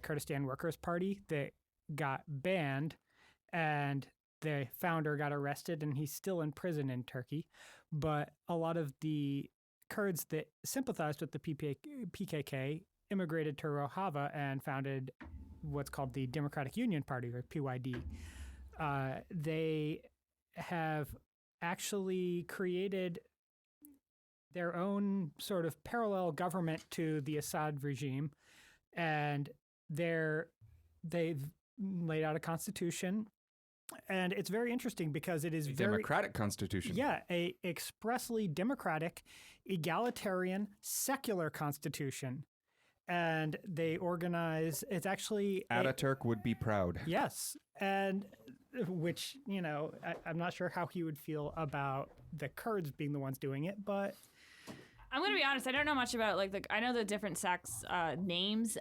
Kurdistan Workers' Party, that got banned, and the founder got arrested, and he's still in prison in Turkey. But a lot of the Kurds that sympathized with the PKK immigrated to Rojava and founded what's called the Democratic Union Party, or PYD. They have actually created their own sort of parallel government to the Assad regime, and they've laid out a constitution And it's very interesting because it is A very democratic constitution. yeah, a expressly democratic, egalitarian, secular constitution. And they organize, it's actually Ataturk would be proud. yes, and which, I'm not sure how he would feel about the Kurds being the ones doing it, but I'm gonna be honest. I don't know much about like I know the different sects names,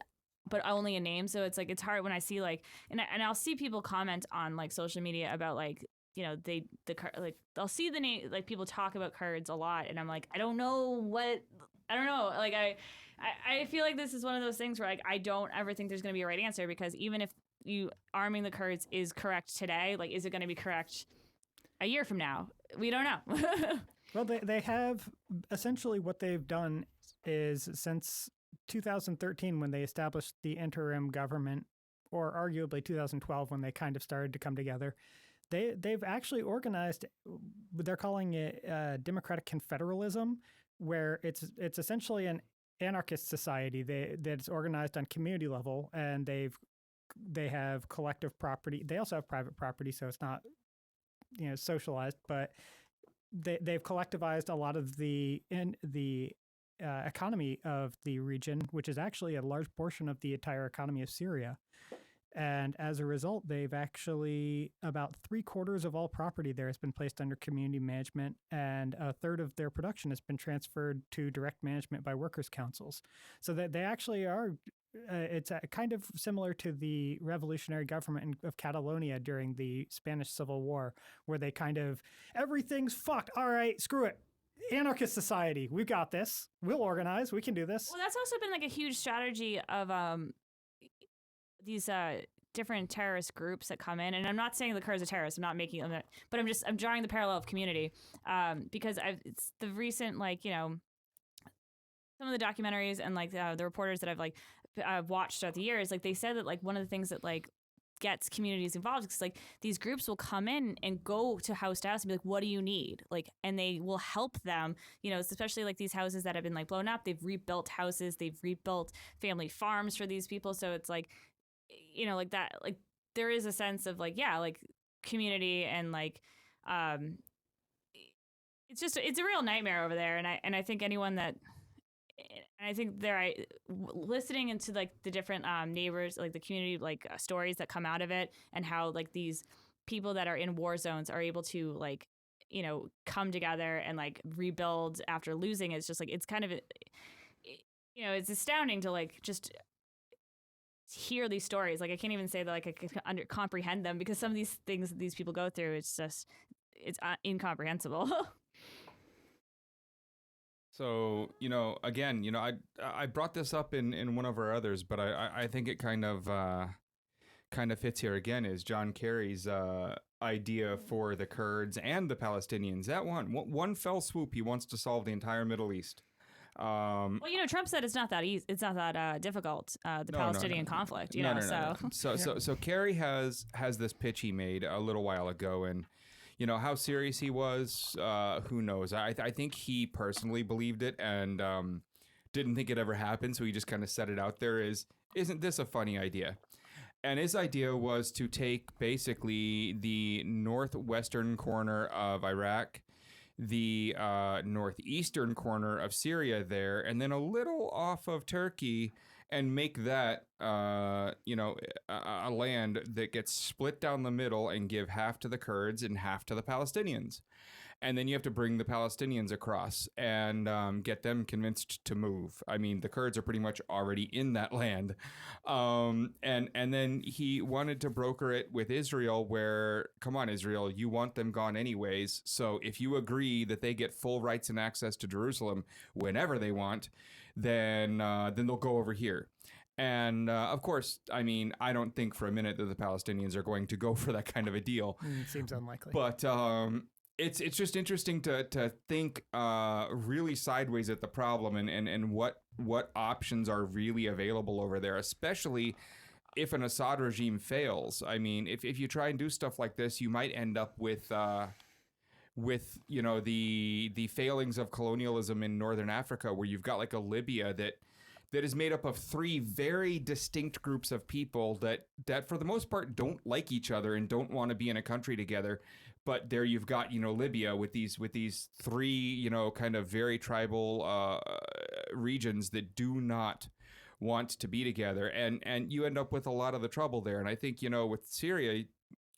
but only a name. So it's like it's hard when I see like and I'll see people comment on like social media about like I'll see the name like people talk about Kurds a lot, and I'm like I don't know. Like I feel like this is one of those things where like I don't ever think there's gonna be a right answer, because even if you arming the Kurds is correct today, like is it gonna be correct a year from now? We don't know. well, they have essentially what they've done is since 2013 when they established the interim government, or arguably 2012 when they kind of started to come together, they've actually organized. They're calling it democratic confederalism, where it's essentially an anarchist society that's organized on community level, and they have collective property. They also have private property, so it's not socialized, but they've collectivized a lot of the economy of the region, which is actually a large portion of the entire economy of Syria. And as a result, they've actually about 3/4 of all property there has been placed under community management, and a third of their production has been transferred to direct management by workers' councils. So that they actually are. It's kind of similar to the revolutionary government of Catalonia during the Spanish Civil War, where they kind of everything's fucked. All right, screw it. Anarchist society, we got this. We'll organize. We can do this. Well, that's also been like a huge strategy of these different terrorist groups that come in, and I'm not saying the Kurds are terrorists. I'm not making them, but I'm drawing the parallel of community because it's the recent some of the documentaries and like the reporters that I've watched throughout the years, like they said that like one of the things that like gets communities involved is like these groups will come in and go to house and be like, what do you need? Like, and they will help them, especially like these houses that have been like blown up. They've rebuilt houses, they've rebuilt family farms for these people. So it's like, like that, like there is a sense of like, yeah, like community and like, it's a real nightmare over there. And I think anyone that, and I think listening into like the different neighbors, like the community, like stories that come out of it, and how like these people that are in war zones are able to like, come together and like rebuild after losing. It's just like, it's kind of, it's astounding to like just hear these stories. Like I can't even say that like I can comprehend them, because some of these things that these people go through, it's incomprehensible. So, again, I brought this up in one of our others, but I think it kind of fits here again, is John Kerry's idea for the Kurds and the Palestinians. That one fell swoop, he wants to solve the entire Middle East. Well, Trump said it's not that easy. It's not that difficult. Palestinian conflict. So Kerry has this pitch he made a little while ago, and how serious he was, who knows? I think he personally believed it and didn't think it ever happened, so he just kind of set it out there isn't this a funny idea? And his idea was to take basically the northwestern corner of Iraq, the northeastern corner of Syria there, and then a little off of Turkey, and make that, a land that gets split down the middle and give half to the Kurds and half to the Palestinians. And then you have to bring the Palestinians across and get them convinced to move. I mean, the Kurds are pretty much already in that land. And then he wanted to broker it with Israel, where, come on, Israel, you want them gone anyways. So if you agree that they get full rights and access to Jerusalem whenever they want, then they'll go over here. And of course, I mean, I don't think for a minute that the Palestinians are going to go for that kind of a deal. Seems unlikely. But it's just interesting to think really sideways at the problem and what options are really available over there, especially if an Assad regime fails. I mean, if you try and do stuff like this, you might end up with the failings of colonialism in northern Africa, where you've got like a Libya that that is made up of three very distinct groups of people that for the most part don't like each other and don't want to be in a country together. But there you've got, Libya with these three, kind of very tribal regions that do not want to be together. And you end up with a lot of the trouble there. And I think, with Syria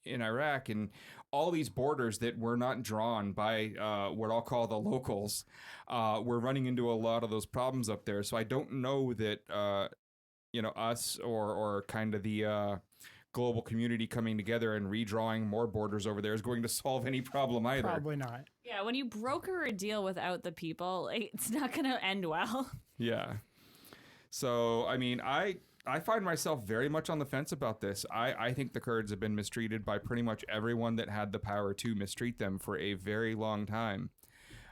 in Iraq and all these borders that were not drawn by what I'll call the locals, we're running into a lot of those problems up there. So I don't know that, us or kind of the global community coming together and redrawing more borders over there is going to solve any problem either. Probably not. Yeah, when you broker a deal without the people, it's not going to end well. Yeah. So, I mean, I find myself very much on the fence about this. I think the Kurds have been mistreated by pretty much everyone that had the power to mistreat them for a very long time.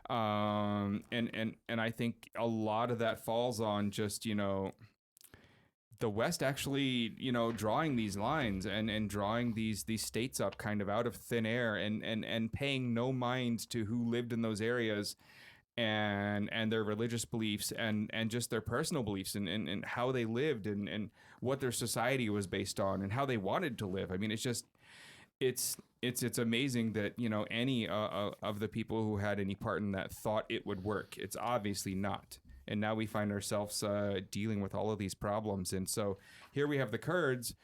And I think a lot of that falls on just, the West actually, drawing these lines and drawing these states up kind of out of thin air and paying no mind to who lived in those areas and their religious beliefs and just their personal beliefs and how they lived and what their society was based on and how they wanted to live. I mean, it's just, it's amazing that, any of the people who had any part in that thought it would work. It's obviously not. And now we find ourselves dealing with all of these problems. And so here we have the Kurds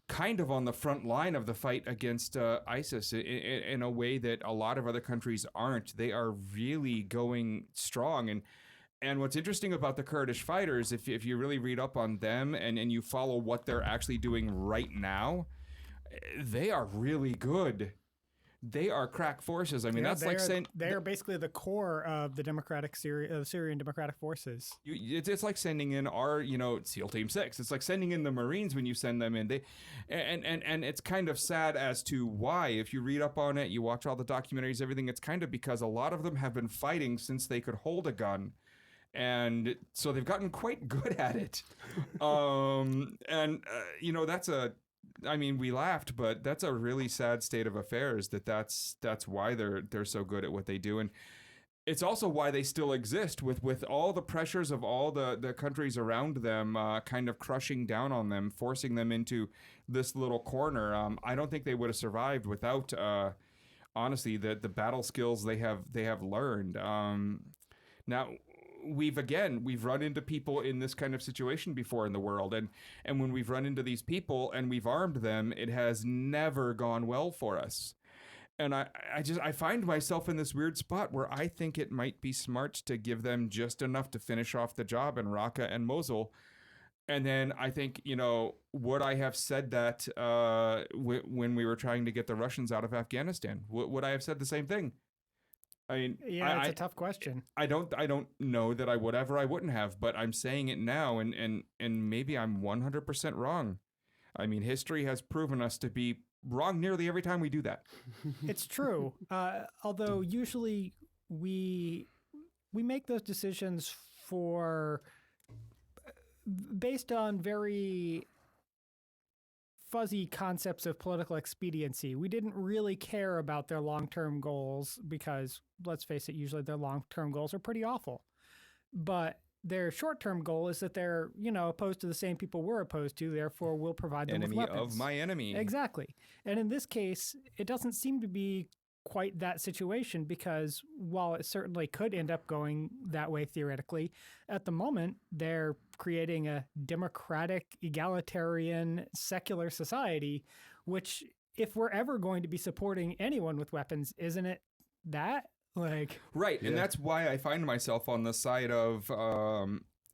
kind of on the front line of the fight against ISIS in a way that a lot of other countries aren't. They are really going strong. And what's interesting about the Kurdish fighters, if you really read up on them and you follow what they're actually doing right now, they are really good. They are crack forces. I mean, that's like saying they are basically the core of the Syrian Democratic Forces. It's like sending in our, SEAL Team 6. It's like sending in the Marines when you send them in. And it's kind of sad as to why. If you read up on it, you watch all the documentaries, everything. It's kind of because a lot of them have been fighting since they could hold a gun. And so they've gotten quite good at it. That's we laughed, but that's a really sad state of affairs that's why they're so good at what they do. And it's also why they still exist with all the pressures of all the countries around them kind of crushing down on them, forcing them into this little corner. I don't think they would have survived without, honestly, the battle skills they have learned. Now, we've run into people in this kind of situation before in the world, and when we've run into these people and we've armed them, it has never gone well for us. And I find myself in this weird spot where I think it might be smart to give them just enough to finish off the job in Raqqa and Mosul. And then I think, would I have said that when we were trying to get the Russians out of Afghanistan? Would I have said the same thing? I mean, it's a tough question. I don't know that I would have or I wouldn't have, but I'm saying it now, and maybe I'm 100% wrong. I mean, history has proven us to be wrong nearly every time we do that. It's true. Although usually we make those decisions based on very fuzzy concepts of political expediency. We didn't really care about their long-term goals because, let's face it, usually their long-term goals are pretty awful. But their short-term goal is that they're, opposed to the same people we're opposed to, therefore we'll provide them with weapons. Enemy of my enemy. Exactly. And in this case, it doesn't seem to be quite that situation because while it certainly could end up going that way theoretically, at the moment they're creating a democratic, egalitarian, secular society, which if we're ever going to be supporting anyone with weapons, isn't it that? Right. Yeah. And that's why I find myself on the side of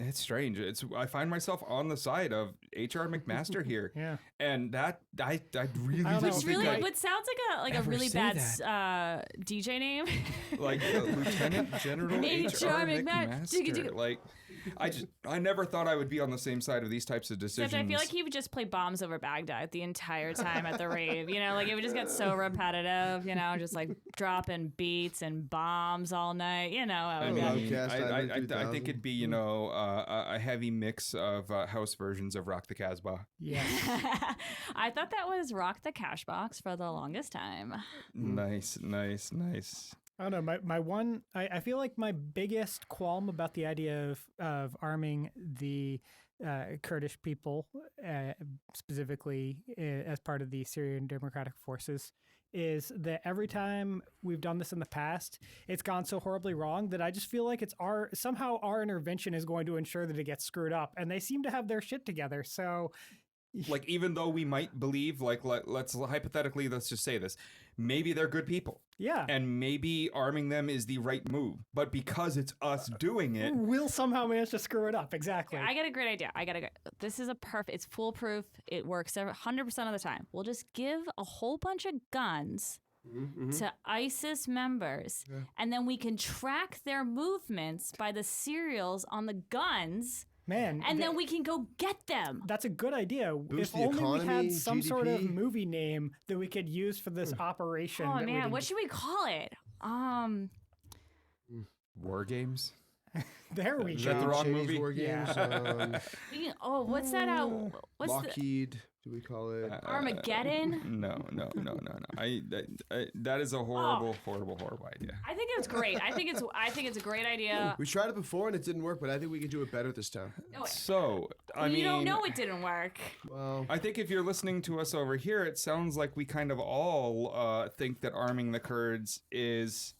it's strange. I find myself on the side of H.R. McMaster here. Yeah. And that I really don't don't know. think But sounds like a really bad DJ name. like Lieutenant General H.R. McMaster. Like I never thought I would be on the same side of these types of decisions. I feel like he would just play Bombs Over Baghdad the entire time at the rave. It would just get so repetitive. Just like dropping beats and bombs all night. I think it'd be a heavy mix of house versions of Rock the Casbah. Yeah. I thought that was Rock the Cash Box for the longest time. Nice. I don't know. My one, I feel like my biggest qualm about the idea of arming the Kurdish people, specifically as part of the Syrian Democratic Forces, is that every time we've done this in the past, it's gone so horribly wrong that I just feel like somehow our intervention is going to ensure that it gets screwed up, and they seem to have their shit together. So, Like, even though we might believe, like, let's hypothetically, let's just say this, maybe they're good people. yeah, And maybe arming them is the right move. But because it's us doing it, we'll somehow manage to screw it up. Exactly. I got a great idea. This is it's foolproof. It works 100% of the time. We'll just give a whole bunch of guns to ISIS members, and then we can track their movements by the serials on the guns. Man, And then we can go get them. that's a good idea. Boost If the only we economy, had some sort of GDP. movie name that we could use for this operation. Oh that we man, didn't- what should we call it? war games? There we Is go. that the wrong Chinese movie? War games. What's that? What's the Lockheed. Do we call it? Armageddon? No. That is a horrible idea. I think it's great. I think it's a great idea. We tried it before and it didn't work, but I think we can do it better this time. No, So, I you mean, don't know it didn't work. Well, I think if you're listening to us over here, it sounds like we kind of all think that arming the Kurds is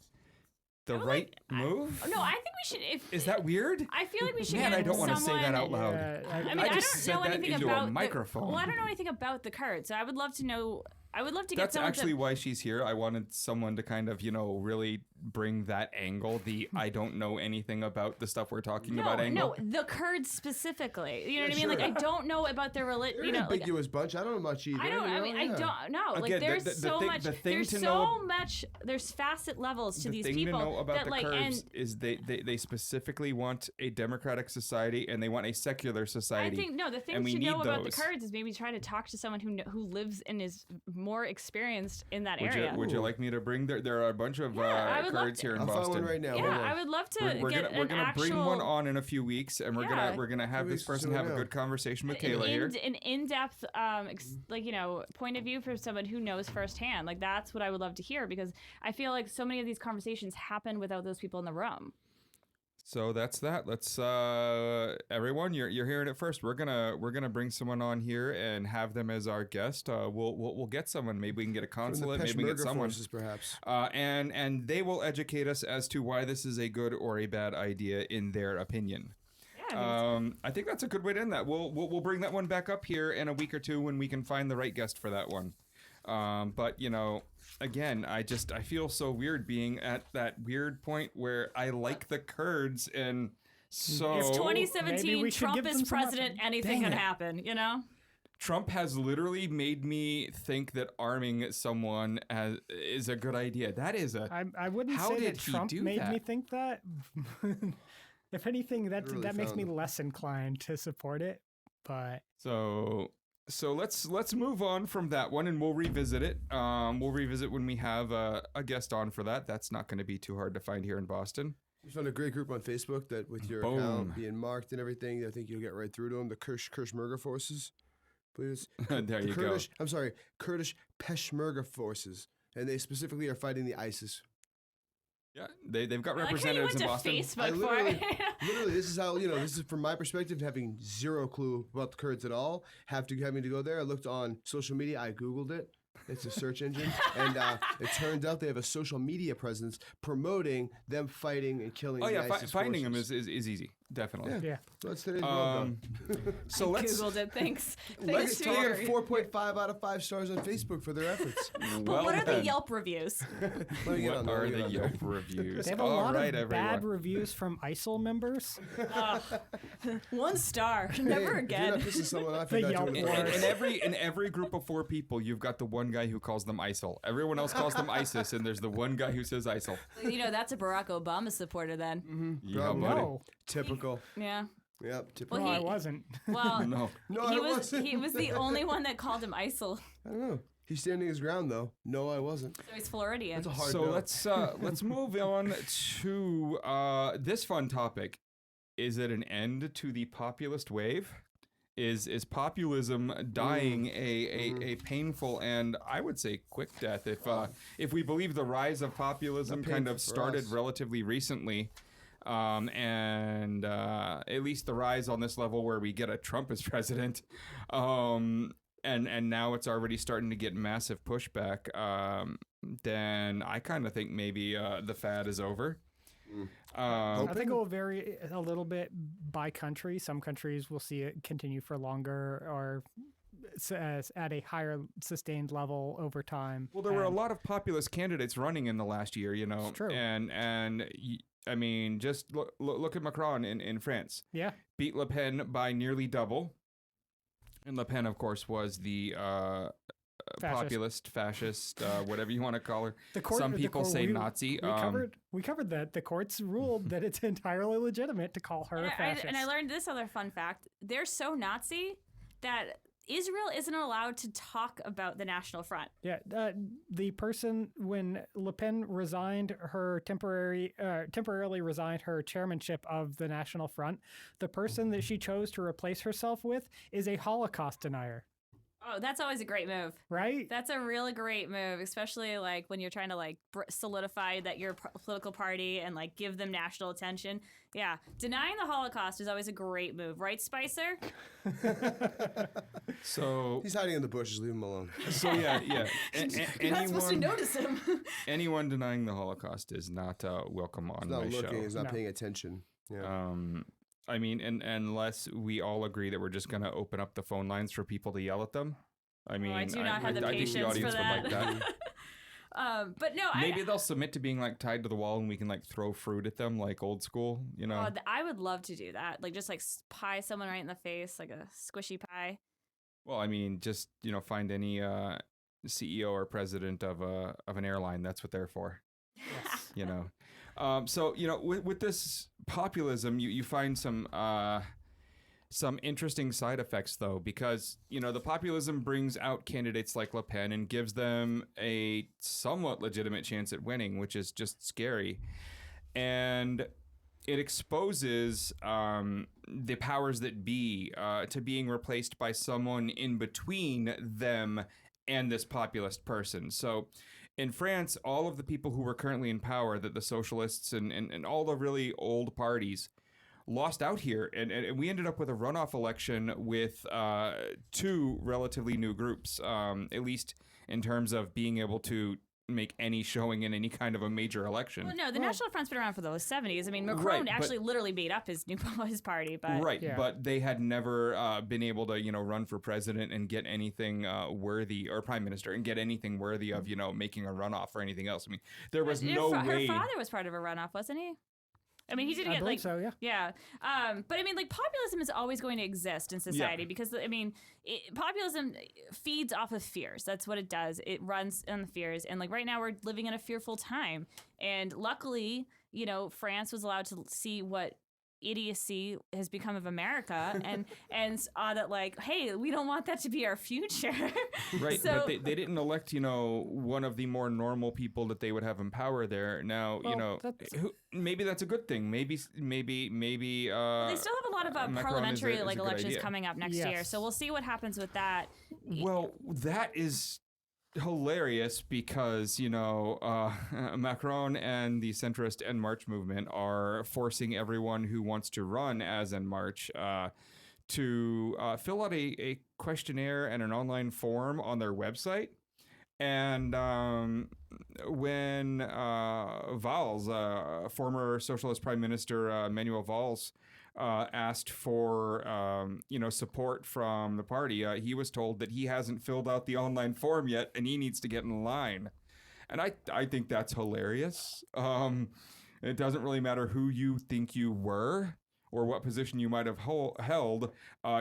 the right move. No, I think we should. Is that weird? I feel like we should. Man, get I don't want to say that out loud. I mean, I I, just don't said know that anything into a about microphone. I don't know anything about the Kurds, so I would love to know. I would love to get That's someone actually why she's here. I wanted someone to kind of, really bring that angle, the I don't know anything about the stuff we're talking about angle. No, the Kurds specifically. You know what I mean? sure. Like, I don't know about their religion. they're You know, an like, ambiguous bunch. I don't know much either. I don't. I mean, I yeah. don't know. Like, Again, there's the so thing- much. the thing There's to so know- much. There's facet levels to The these thing people to know about that, the like, Kurds and is they specifically want a democratic society and they want a secular I society. think the thing and we to know need about the those. Kurds is maybe try to talk to someone who lives and is more experienced in that area. Would you like me to bring? There are a bunch of I would love Kurds to- here in I'll Boston. find one right now. Hold Yeah, on. I would love to We're get gonna an actual, bring one on in a few weeks, and Yeah. we're gonna have 2 this weeks or person so have a now. good conversation with Kayla here. an in-depth point of view from someone who knows firsthand. Like, that's what I would love to hear, because I feel like so many of these conversations happen without those people in the room. So that's that. Let's everyone, you're hearing it first. We're gonna bring someone on here and have them as our guest. We'll get someone. Maybe we can get a From the consulate. Maybe we can get Peshmerga someone. forces, perhaps. And they will educate us as to why this is a good or a bad idea in their opinion. Yeah, I think that's a good way to end that. We'll bring that one back up here in a week or two when we can find the right guest for that one. But again, I feel so weird being at that weird point where I like the Kurds, and so it's Maybe 2017. we should Trump give is them some president. Anything Dang can it. happen. You know. Trump has literally made me think that arming someone is a good idea. That is a I wouldn't How say did that he Trump do made that? me think that. If anything, that Really makes me found- less inclined to support it. But So let's move on from that one, and we'll revisit it. We'll revisit when we have a guest on for that. That's not going to be too hard to find here in Boston. We found a great group on Facebook that with your Boom. account being marked and everything, I think you'll get right through to them. The Peshmerga forces, please. There The you Kurdish, I'm sorry, Kurdish Peshmerga forces, and they specifically are fighting the ISIS. Yeah, they've got I like how you representatives went in to Boston. Facebook for it. Literally, this is how this is from my perspective, having zero clue about the Kurds at all. Having to go there. I looked on social media. I googled it. It's a search engine, and it turns out they have a social media presence promoting them fighting and killing. Oh the yeah, ISIS finding them forces. is easy, definitely. Yeah. yeah, So that's today's world. So let's Googled it. Thanks. They Thanks get for your. 4.5 out of 5 stars on Facebook for their efforts. But what are the then. Yelp reviews? Let me get What on there, are let me get the on there. Yelp reviews? they have a All lot right, of everyone. bad reviews from ISIL members. 1 star. Hey, Never if you're again. not pissing someone off, The you're not Yelp doing it war. right. In every group of 4 people, you've got the one guy who calls them ISIL. Everyone else calls them ISIS, and there's the one guy who says ISIL. That's a Barack Obama supporter then. Yeah, Probably. buddy. No, Typical. Yeah. Yep, typical. no, Well, I he- wasn't. Well, No. No, he I was wasn't. he was the only one that called him ISIL. I don't know. He's standing his ground, though. No, I wasn't. So he's Floridian. That's a hard So no. let's move on to this fun topic. Is it an end to the populist wave? Is populism dying a painful and I would say quick death? If we believe the rise of populism kind of started relatively recently, and at least the rise on this level where we get a Trump as president, and now it's already starting to get massive pushback, then I kind of think maybe the fad is over. I think it will vary a little bit by country. Some countries will see it continue for longer or at a higher sustained level over time. Well, there were a lot of populist candidates running in the last year, you know. It's true. And I mean, just look at Macron in France. Yeah. Beat Le Pen by nearly double. And Le Pen, of course, was the populist, fascist, whatever you want to call her. Some people say Nazi. We covered that. The courts ruled that it's entirely legitimate to call her a fascist. And I learned this other fun fact. They're so Nazi that Israel isn't allowed to talk about the National Front. Yeah, the person, when Le Pen resigned her temporarily resigned her chairmanship of the National Front, the person that she chose to replace herself with is a Holocaust denier. Oh, that's always a great move. Right? That's a really great move, especially like when you're trying to like solidify that you're a political party and like give them national attention. Yeah, denying the Holocaust is always a great move, right, Spicer? So he's hiding in the bushes. Leave him alone. So yeah. You're not supposed to notice him. Anyone denying the Holocaust is not welcome on my show. He's not looking. He's not paying attention. Yeah. I mean, unless we all agree that we're just going to open up the phone lines for people to yell at them. I mean, I do not have the I think patience the audience for that. would like that. But no, maybe they'll submit to being like tied to the wall and we can like throw fruit at them like old school, you know? I would love to do that. Like just like pie someone right in the face, like a squishy pie. Well, I mean, just, you know, find any CEO or president of an airline. That's what they're for. Yes. You know? So, you know, with this populism, you find some interesting side effects, though, because, you know, the populism brings out candidates like Le Pen and gives them a somewhat legitimate chance at winning, which is just scary. And it exposes the powers that be to being replaced by someone in between them and this populist person. So in France, all of the people who were currently in power, that the socialists and all the really old parties lost out here. And we ended up with a runoff election with two relatively new groups, at least in terms of being able to make any showing in any kind of a major election. Well, no, the National Front's been around for the 70s. I mean, Macron actually literally beat up his party, but but they had never been able to, you know, run for president and get anything worthy, or prime minister, and get anything worthy of, you know, making a runoff or anything else. I mean, there was no way. Her father was part of a runoff, wasn't he? I mean, he did get like, so, yeah. Yeah. But I mean, like, populism is always going to exist in society because, I mean, populism feeds off of fears. That's what it does. It runs on the fears. And like right now we're living in a fearful time. And luckily, you know, France was allowed to see what idiocy has become of America and that like, hey, we don't want that to be our future. Right. So, but they didn't elect, you know, one of the more normal people that they would have in power there. Now, you know, maybe that's a good thing. Maybe they still have a lot of parliamentary like elections coming up next year. So we'll see what happens with that. Well, that is hilarious because, you know, Macron and the centrist En Marche movement are forcing everyone who wants to run as En Marche to fill out a questionnaire and an online form on their website. And when Valls, former socialist prime minister Manuel Valls, asked for, you know, support from the party, he was told that he hasn't filled out the online form yet and he needs to get in line. And I think that's hilarious. It doesn't really matter who you think you were or what position you might have held.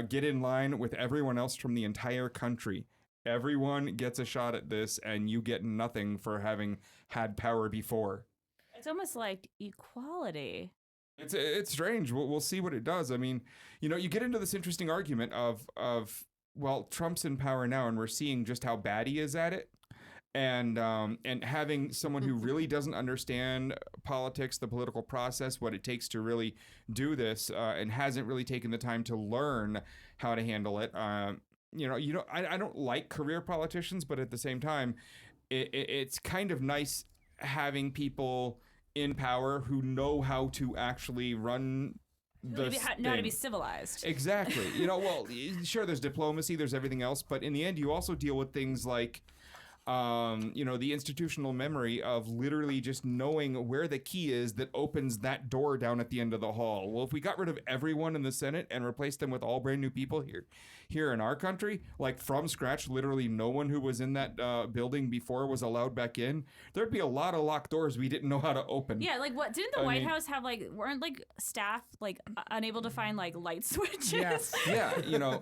Get in line with everyone else from the entire country. Everyone gets a shot at this and you get nothing for having had power before. It's almost like equality. It's strange. We'll see what it does. I mean, you know, you get into this interesting argument of well, Trump's in power now and we're seeing just how bad he is at it. and having someone who really doesn't understand politics, the political process, what it takes to really do this, and hasn't really taken the time to learn how to handle it. I don't like career politicians, but at the same time, it's kind of nice having people in power who know how to actually run know how to be civilized. Exactly. Well, sure, there's diplomacy, there's everything else, but in the end, you also deal with things like, the institutional memory of literally just knowing where the key is that opens that door down at the end of the hall. Well, if we got rid of everyone in the Senate and replaced them with all brand new people here in our country, like from scratch, literally no one who was in that building before was allowed back in, there'd be a lot of locked doors we didn't know how to open. Yeah, like what? Didn't the White House have weren't staff unable to find light switches? Yes. Yeah,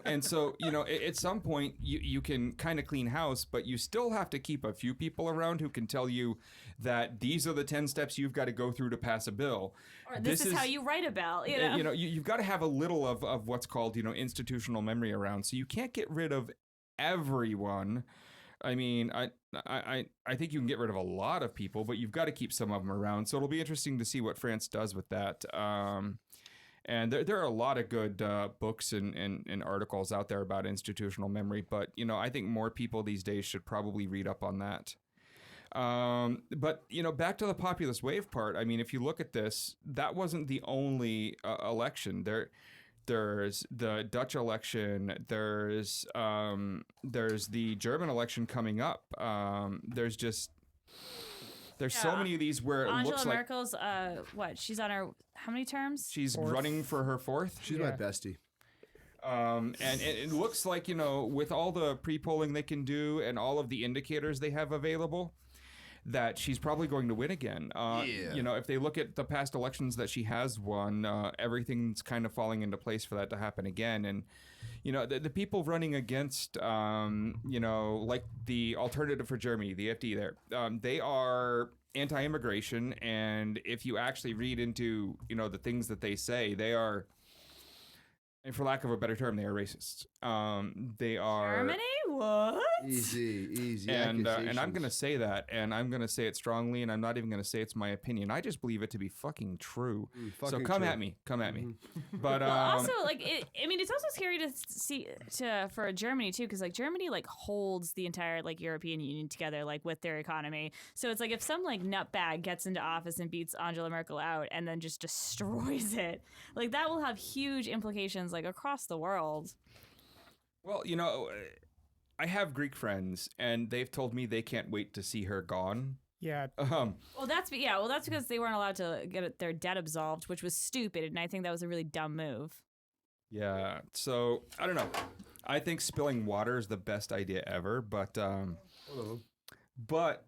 and so, at some point you can kind of clean house, but you still have to keep a few people around who can tell you that these are the 10 steps you've got to go through to pass a bill. Or this is how you write a bill, you've got to have a little of what's called, institutional memory around. So you can't get rid of everyone. I mean, I think you can get rid of a lot of people, but you've got to keep some of them around. So it'll be interesting to see what France does with that. And there are a lot of good books and articles out there about institutional memory, but I think more people these days should probably read up on that. But back to the populist wave part. I mean, if you look at this, that wasn't the only election. There's the Dutch election. There's the German election coming up. There's so many of these where it looks like Merkel's she's on her how many terms? She's Fourth. Running for her fourth. She's my bestie. And it looks like, with all the pre-polling they can do and all of the indicators they have available, that she's probably going to win again. If they look at the past elections that she has won, everything's kind of falling into place for that to happen again. And, the people running against, like the Alternative for Germany, the FD there, they are anti-immigration. And if you actually read into, the things that they say, they are, and for lack of a better term, they are racists. They are Germany? What? Easy. And I'm going to say that, and I'm going to say it strongly, and I'm not even going to say it's my opinion. I just believe it to be fucking true. So come at me. But also, it's also scary to see for Germany too, because Germany holds the entire European Union together with their economy. So it's if some nutbag gets into office and beats Angela Merkel out and then just destroys it, that will have huge implications across the world. Well, I have Greek friends, and they've told me they can't wait to see her gone. Yeah. Well, that's because they weren't allowed to get their debt absolved, which was stupid, and I think that was a really dumb move. Yeah. So I don't know. I think spilling water is the best idea ever, but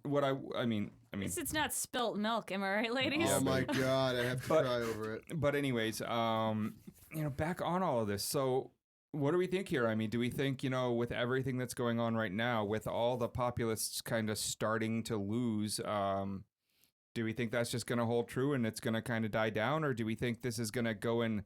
what I mean. At least it's not spilt milk, am I right, ladies? Oh my God, I have to cry over it. But anyways, back on all of this. So what do we think here? I mean, do we think, with everything that's going on right now, with all the populists kind of starting to lose, do we think that's just going to hold true and it's going to kind of die down? Or do we think this is going to go in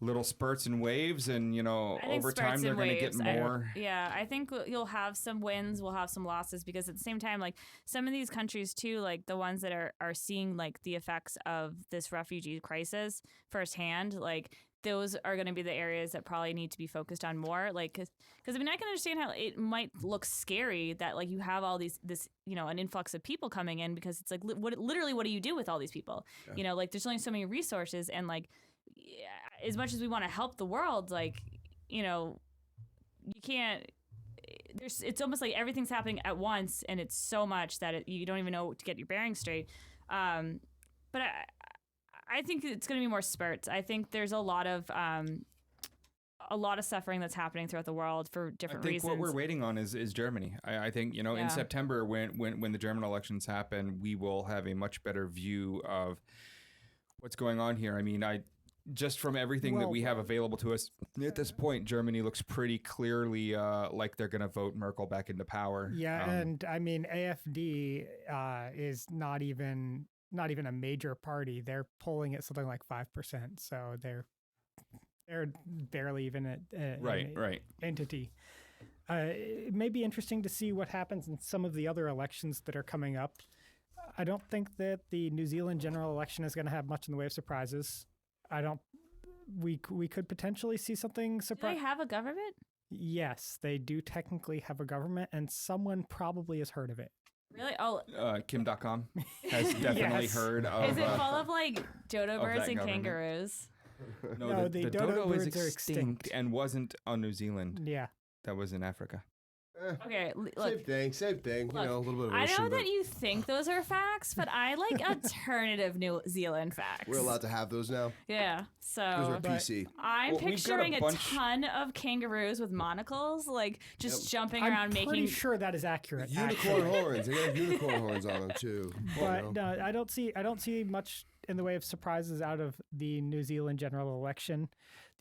little spurts and waves and, over time they're going to get more? I think you'll have some wins, we'll have some losses, because at the same time, some of these countries too, the ones that are seeing the effects of this refugee crisis firsthand, those are going to be the areas that probably need to be focused on more. Because I can understand how it might look scary that you have all this an influx of people coming in, because it's what do you do with all these people? Yeah. There's only so many resources, and as much as we want to help the world, you can't. It's almost like everything's happening at once, and it's so much that you don't even know to get your bearings straight. But I think it's going to be more spurts. I think there's a lot of suffering that's happening throughout the world for different reasons. I think what we're waiting on is Germany. I think, in September when the German elections happen, we will have a much better view of what's going on here. I mean, just from everything that we have available to us at this point, Germany looks pretty clearly like they're going to vote Merkel back into power. Yeah, and I mean, AfD is not even a major party. They're polling at something like 5%, so they're barely even an entity. It may be interesting to see what happens in some of the other elections that are coming up. I don't think that the New Zealand general election is going to have much in the way of surprises. I don't. We could potentially see something Do they surprising. have a government? Yes, they do technically have a government, and someone probably has heard of it. Really? Oh, Kim.com has definitely Yes. heard of. is it full of like dodo of birds that and government. kangaroos? No, the the dodo, dodo is birds are extinct extinct. and wasn't on New Zealand. Yeah. That was in Africa. Okay, Same look. thing. You Look, know, a little bit of I ocean, know but that you think those are facts, but I like alternative New Zealand facts. we're allowed to have those now Yeah, because we're so But- PC. I'm Well, we've got a picturing a bunch- ton of kangaroos with monocles, like just jumping I'm around pretty making. sure that is accurate. Unicorn actually. horns. They got unicorn horns on them too. But no, I don't see much in the way of surprises out of the New Zealand general election.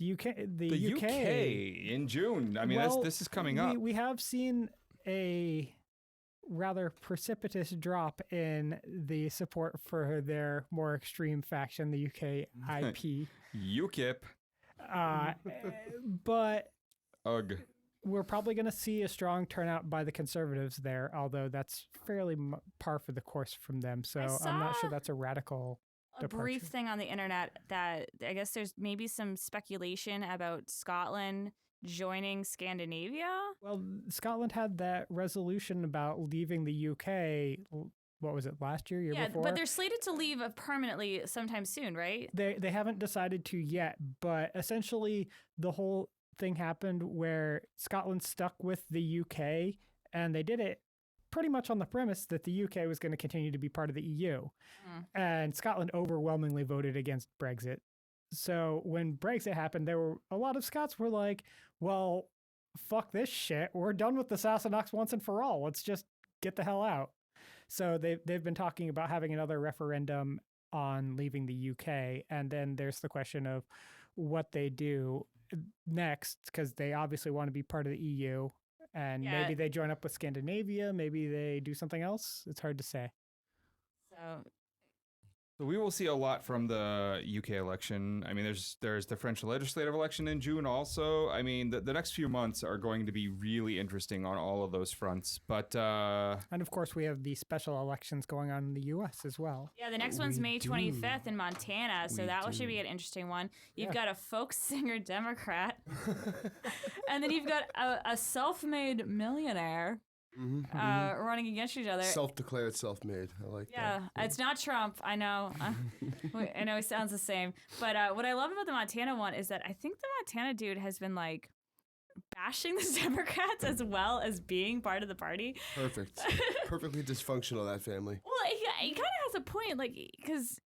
The The UK in June. I mean, well, this is coming up. We have seen a rather precipitous drop in the support for their more extreme faction, the UKIP. UKIP. But Ugh. we're probably going to see a strong turnout by the Conservatives there, although that's fairly par for the course from them. So I'm not saw sure that's a radical a brief departure. thing on the internet that I guess there's maybe some speculation about Scotland joining Scandinavia. Well, Scotland had that resolution about leaving the UK. What was it, last year before? But they're slated to leave permanently sometime soon, right? They haven't decided to yet, but essentially the whole thing happened where Scotland stuck with the UK, and they did it pretty much on the premise that the UK was going to continue to be part of the EU. And Scotland overwhelmingly voted against Brexit. So when Brexit happened, there were a lot of Scots were like, well, fuck this shit. We're done with the Sassenachs once and for all. Let's just get the hell out. So they've been talking about having another referendum on leaving the UK. And then there's the question of what they do next, because they obviously want to be part of the EU. And Yeah. maybe they join up with Scandinavia. Maybe they do something else. It's hard to say. So we will see a lot from the UK election. I mean, there's the French legislative election in June also. I mean, the next few months are going to be really interesting on all of those fronts. But And of course, we have the special elections going on in the US as well. Yeah, the next one's We May do. 25th in Montana, so We that one should do. be an interesting one. You've Yeah. got a folk singer Democrat, and then you've got a self-made millionaire running against each other. Self-declared, self-made. I like Yeah, that. it's not Trump. I know. I know he sounds the same. But what I love about the Montana one is that I think the Montana dude has been like bashing the Democrats as well as being part of the party. Perfect. Perfectly dysfunctional, that family. Well, he kind of has a point, like, because,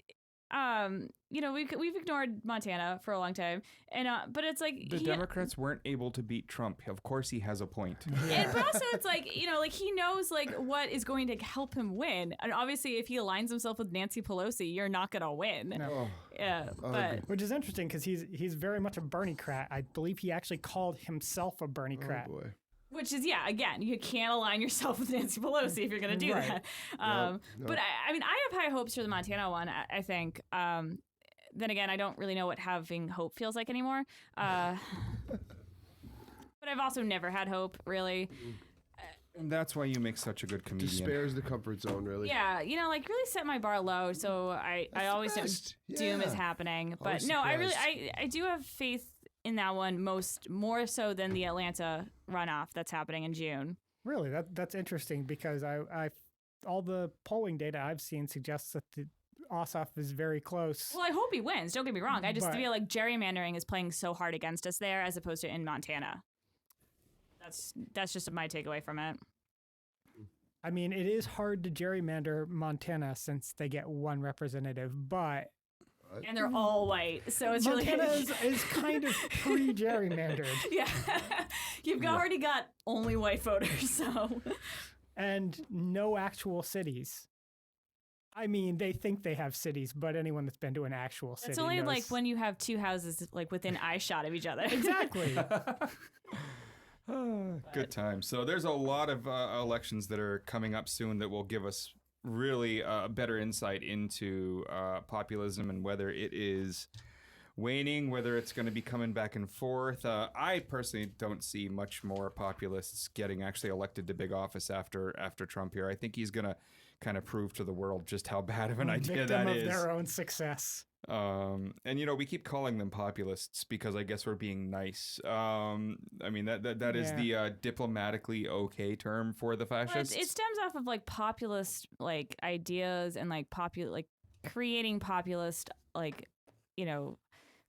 you know, we've ignored Montana for a long time, and but it's like the Democrats weren't able to beat Trump. Of course, he has a point. And but also, it's like, you know, like he knows like what is going to help him win, and obviously, if he aligns himself with Nancy Pelosi, you're not gonna win. No. Oh, Yeah, but Which is interesting because he's very much a Bernie-crat. I believe he actually called himself a Bernie-crat. oh boy. which is again, you can't align yourself with Nancy Pelosi if you're gonna do Right. that. Nope. But I mean, I have high hopes for the Montana one. I think. Then again, I don't really know what having hope feels like anymore. But I've also never had hope, really. And that's why you make such a good comedian. Despair is the comfort zone, really. Yeah, you know, like really set my bar low, so I always know best. doom is Yeah. happening. But Always no, surprised. I do have faith in that one more so than the Atlanta runoff that's happening in June. Really, that's interesting because I all the polling data I've seen suggests that the Ossoff is very close. Well, I hope he wins. Don't get me wrong. I just But- feel like gerrymandering is playing so hard against us there, as opposed to in Montana. That's just my takeaway from it. I mean, it is hard to gerrymander Montana since they get one representative, but And they're all white, so it's Montana really is kind of pre-gerrymandered. yeah. You've already got only white voters, so And no actual cities. I mean, they think they have cities, but anyone that's been to an actual city it's only knows. like when you have two houses like within eyeshot of each other. Exactly. Good time. So there's a lot of elections that are coming up soon that will give us really better insight into populism and whether it is waning, whether it's going to be coming back and forth. I personally don't see much more populists getting actually elected to big office after Trump here. I think he's going to kind of prove to the world just how bad of an idea Victim that of is. their own success. And we keep calling them populists because I guess we're being nice. I mean that is the diplomatically okay term for the fascists. It stems off of like populist like ideas and like creating populist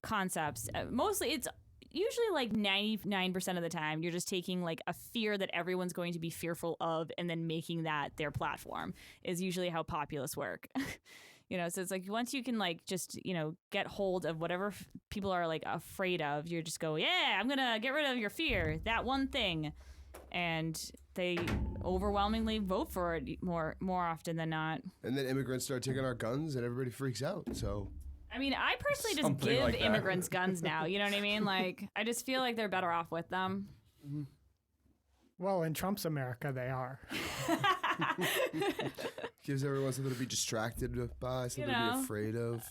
concepts. Mostly it's usually like 99% of the time you're just taking like a fear that everyone's going to be fearful of and then making that their platform is usually how populists work. So it's like once you can like just, get hold of whatever people are like afraid of, you just go, yeah, I'm going to get rid of your fear, that one thing. And they overwhelmingly vote for it more often than not. And then immigrants start taking our guns and everybody freaks out. So, I mean, I personally just Something give like that. immigrants guns now. You know what I mean? Like, I just feel like they're better off with them. Well, in Trump's America, they are. gives everyone something to be distracted by, something to be afraid of.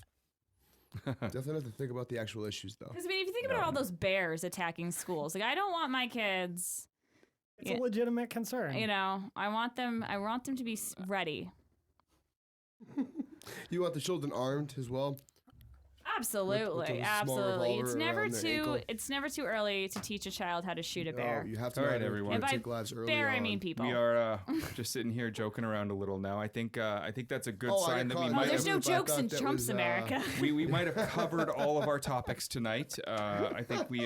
Definitely have to think about the actual issues, though. Because, I mean, if you think about all those bears attacking schools, like, I don't want my kids... It's a legitimate concern. I want them to be ready. You want the children armed as well? Absolutely, with a small absolutely. revolver It's never too early to teach a child how to shoot a bear. No, you have to All learn right, how to everyone. And by take lives early bear, on. I mean people. We are just sitting here joking around a little now. I think that's a good Oh, I sign that we caught- might There's have, no I jokes thought in that Trump's was, America. we might have covered all of our topics tonight. I think we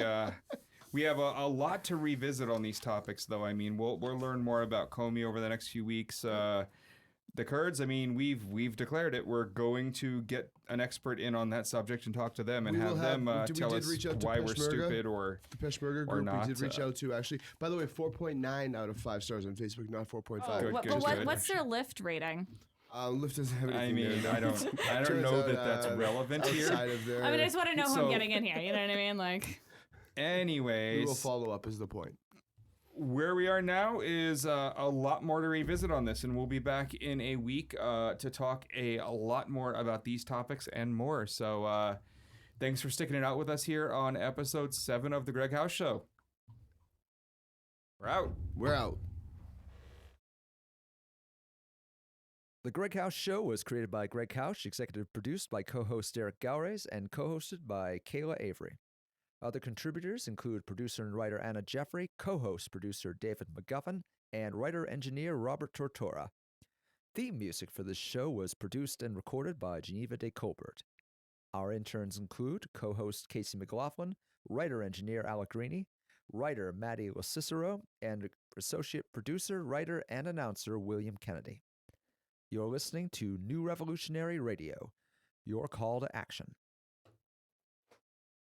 have a lot to revisit on these topics, though. I mean, we'll learn more about Comey over the next few weeks. The Kurds, I mean, we've declared it. We're going to get an expert in on that subject and talk to them and We will have them have- we tell did us reach out to why we're Peshmerga. stupid or The Peshmerga or group not, we did reach out to, actually. By the way, 4.9 out of 5 stars on Facebook, not 4.5. Good, good, good. What's their Lyft rating? Lyft doesn't have I anything mean, there. I don't Turns know out, that that's relevant here. outside of their, I mean, I just want to know who So- I'm getting in here. You know what I mean? Like, Anyways, we will follow up is the point. where we are now is a lot more to revisit on this, and we'll be back in a week to talk a lot more about these topics and more. So thanks for sticking it out with us here on episode 7 of the GreggHoush Show. We're out. We're out. The GreggHoush Show was created by GreggHoush, executive produced by co-host Derek Gowrays, and co-hosted by Kayla Avery. Other contributors include producer and writer Anna Jeffrey, co-host producer David McGuffin, and writer-engineer Robert Tortora. Theme music for this show was produced and recorded by Geneva de Colbert. Our interns include co-host Casey McLaughlin, writer-engineer Alec Greeny, writer Maddie LoCicero, and associate producer, writer, and announcer William Kennedy. You're listening to New Revolutionary Radio, your call to action.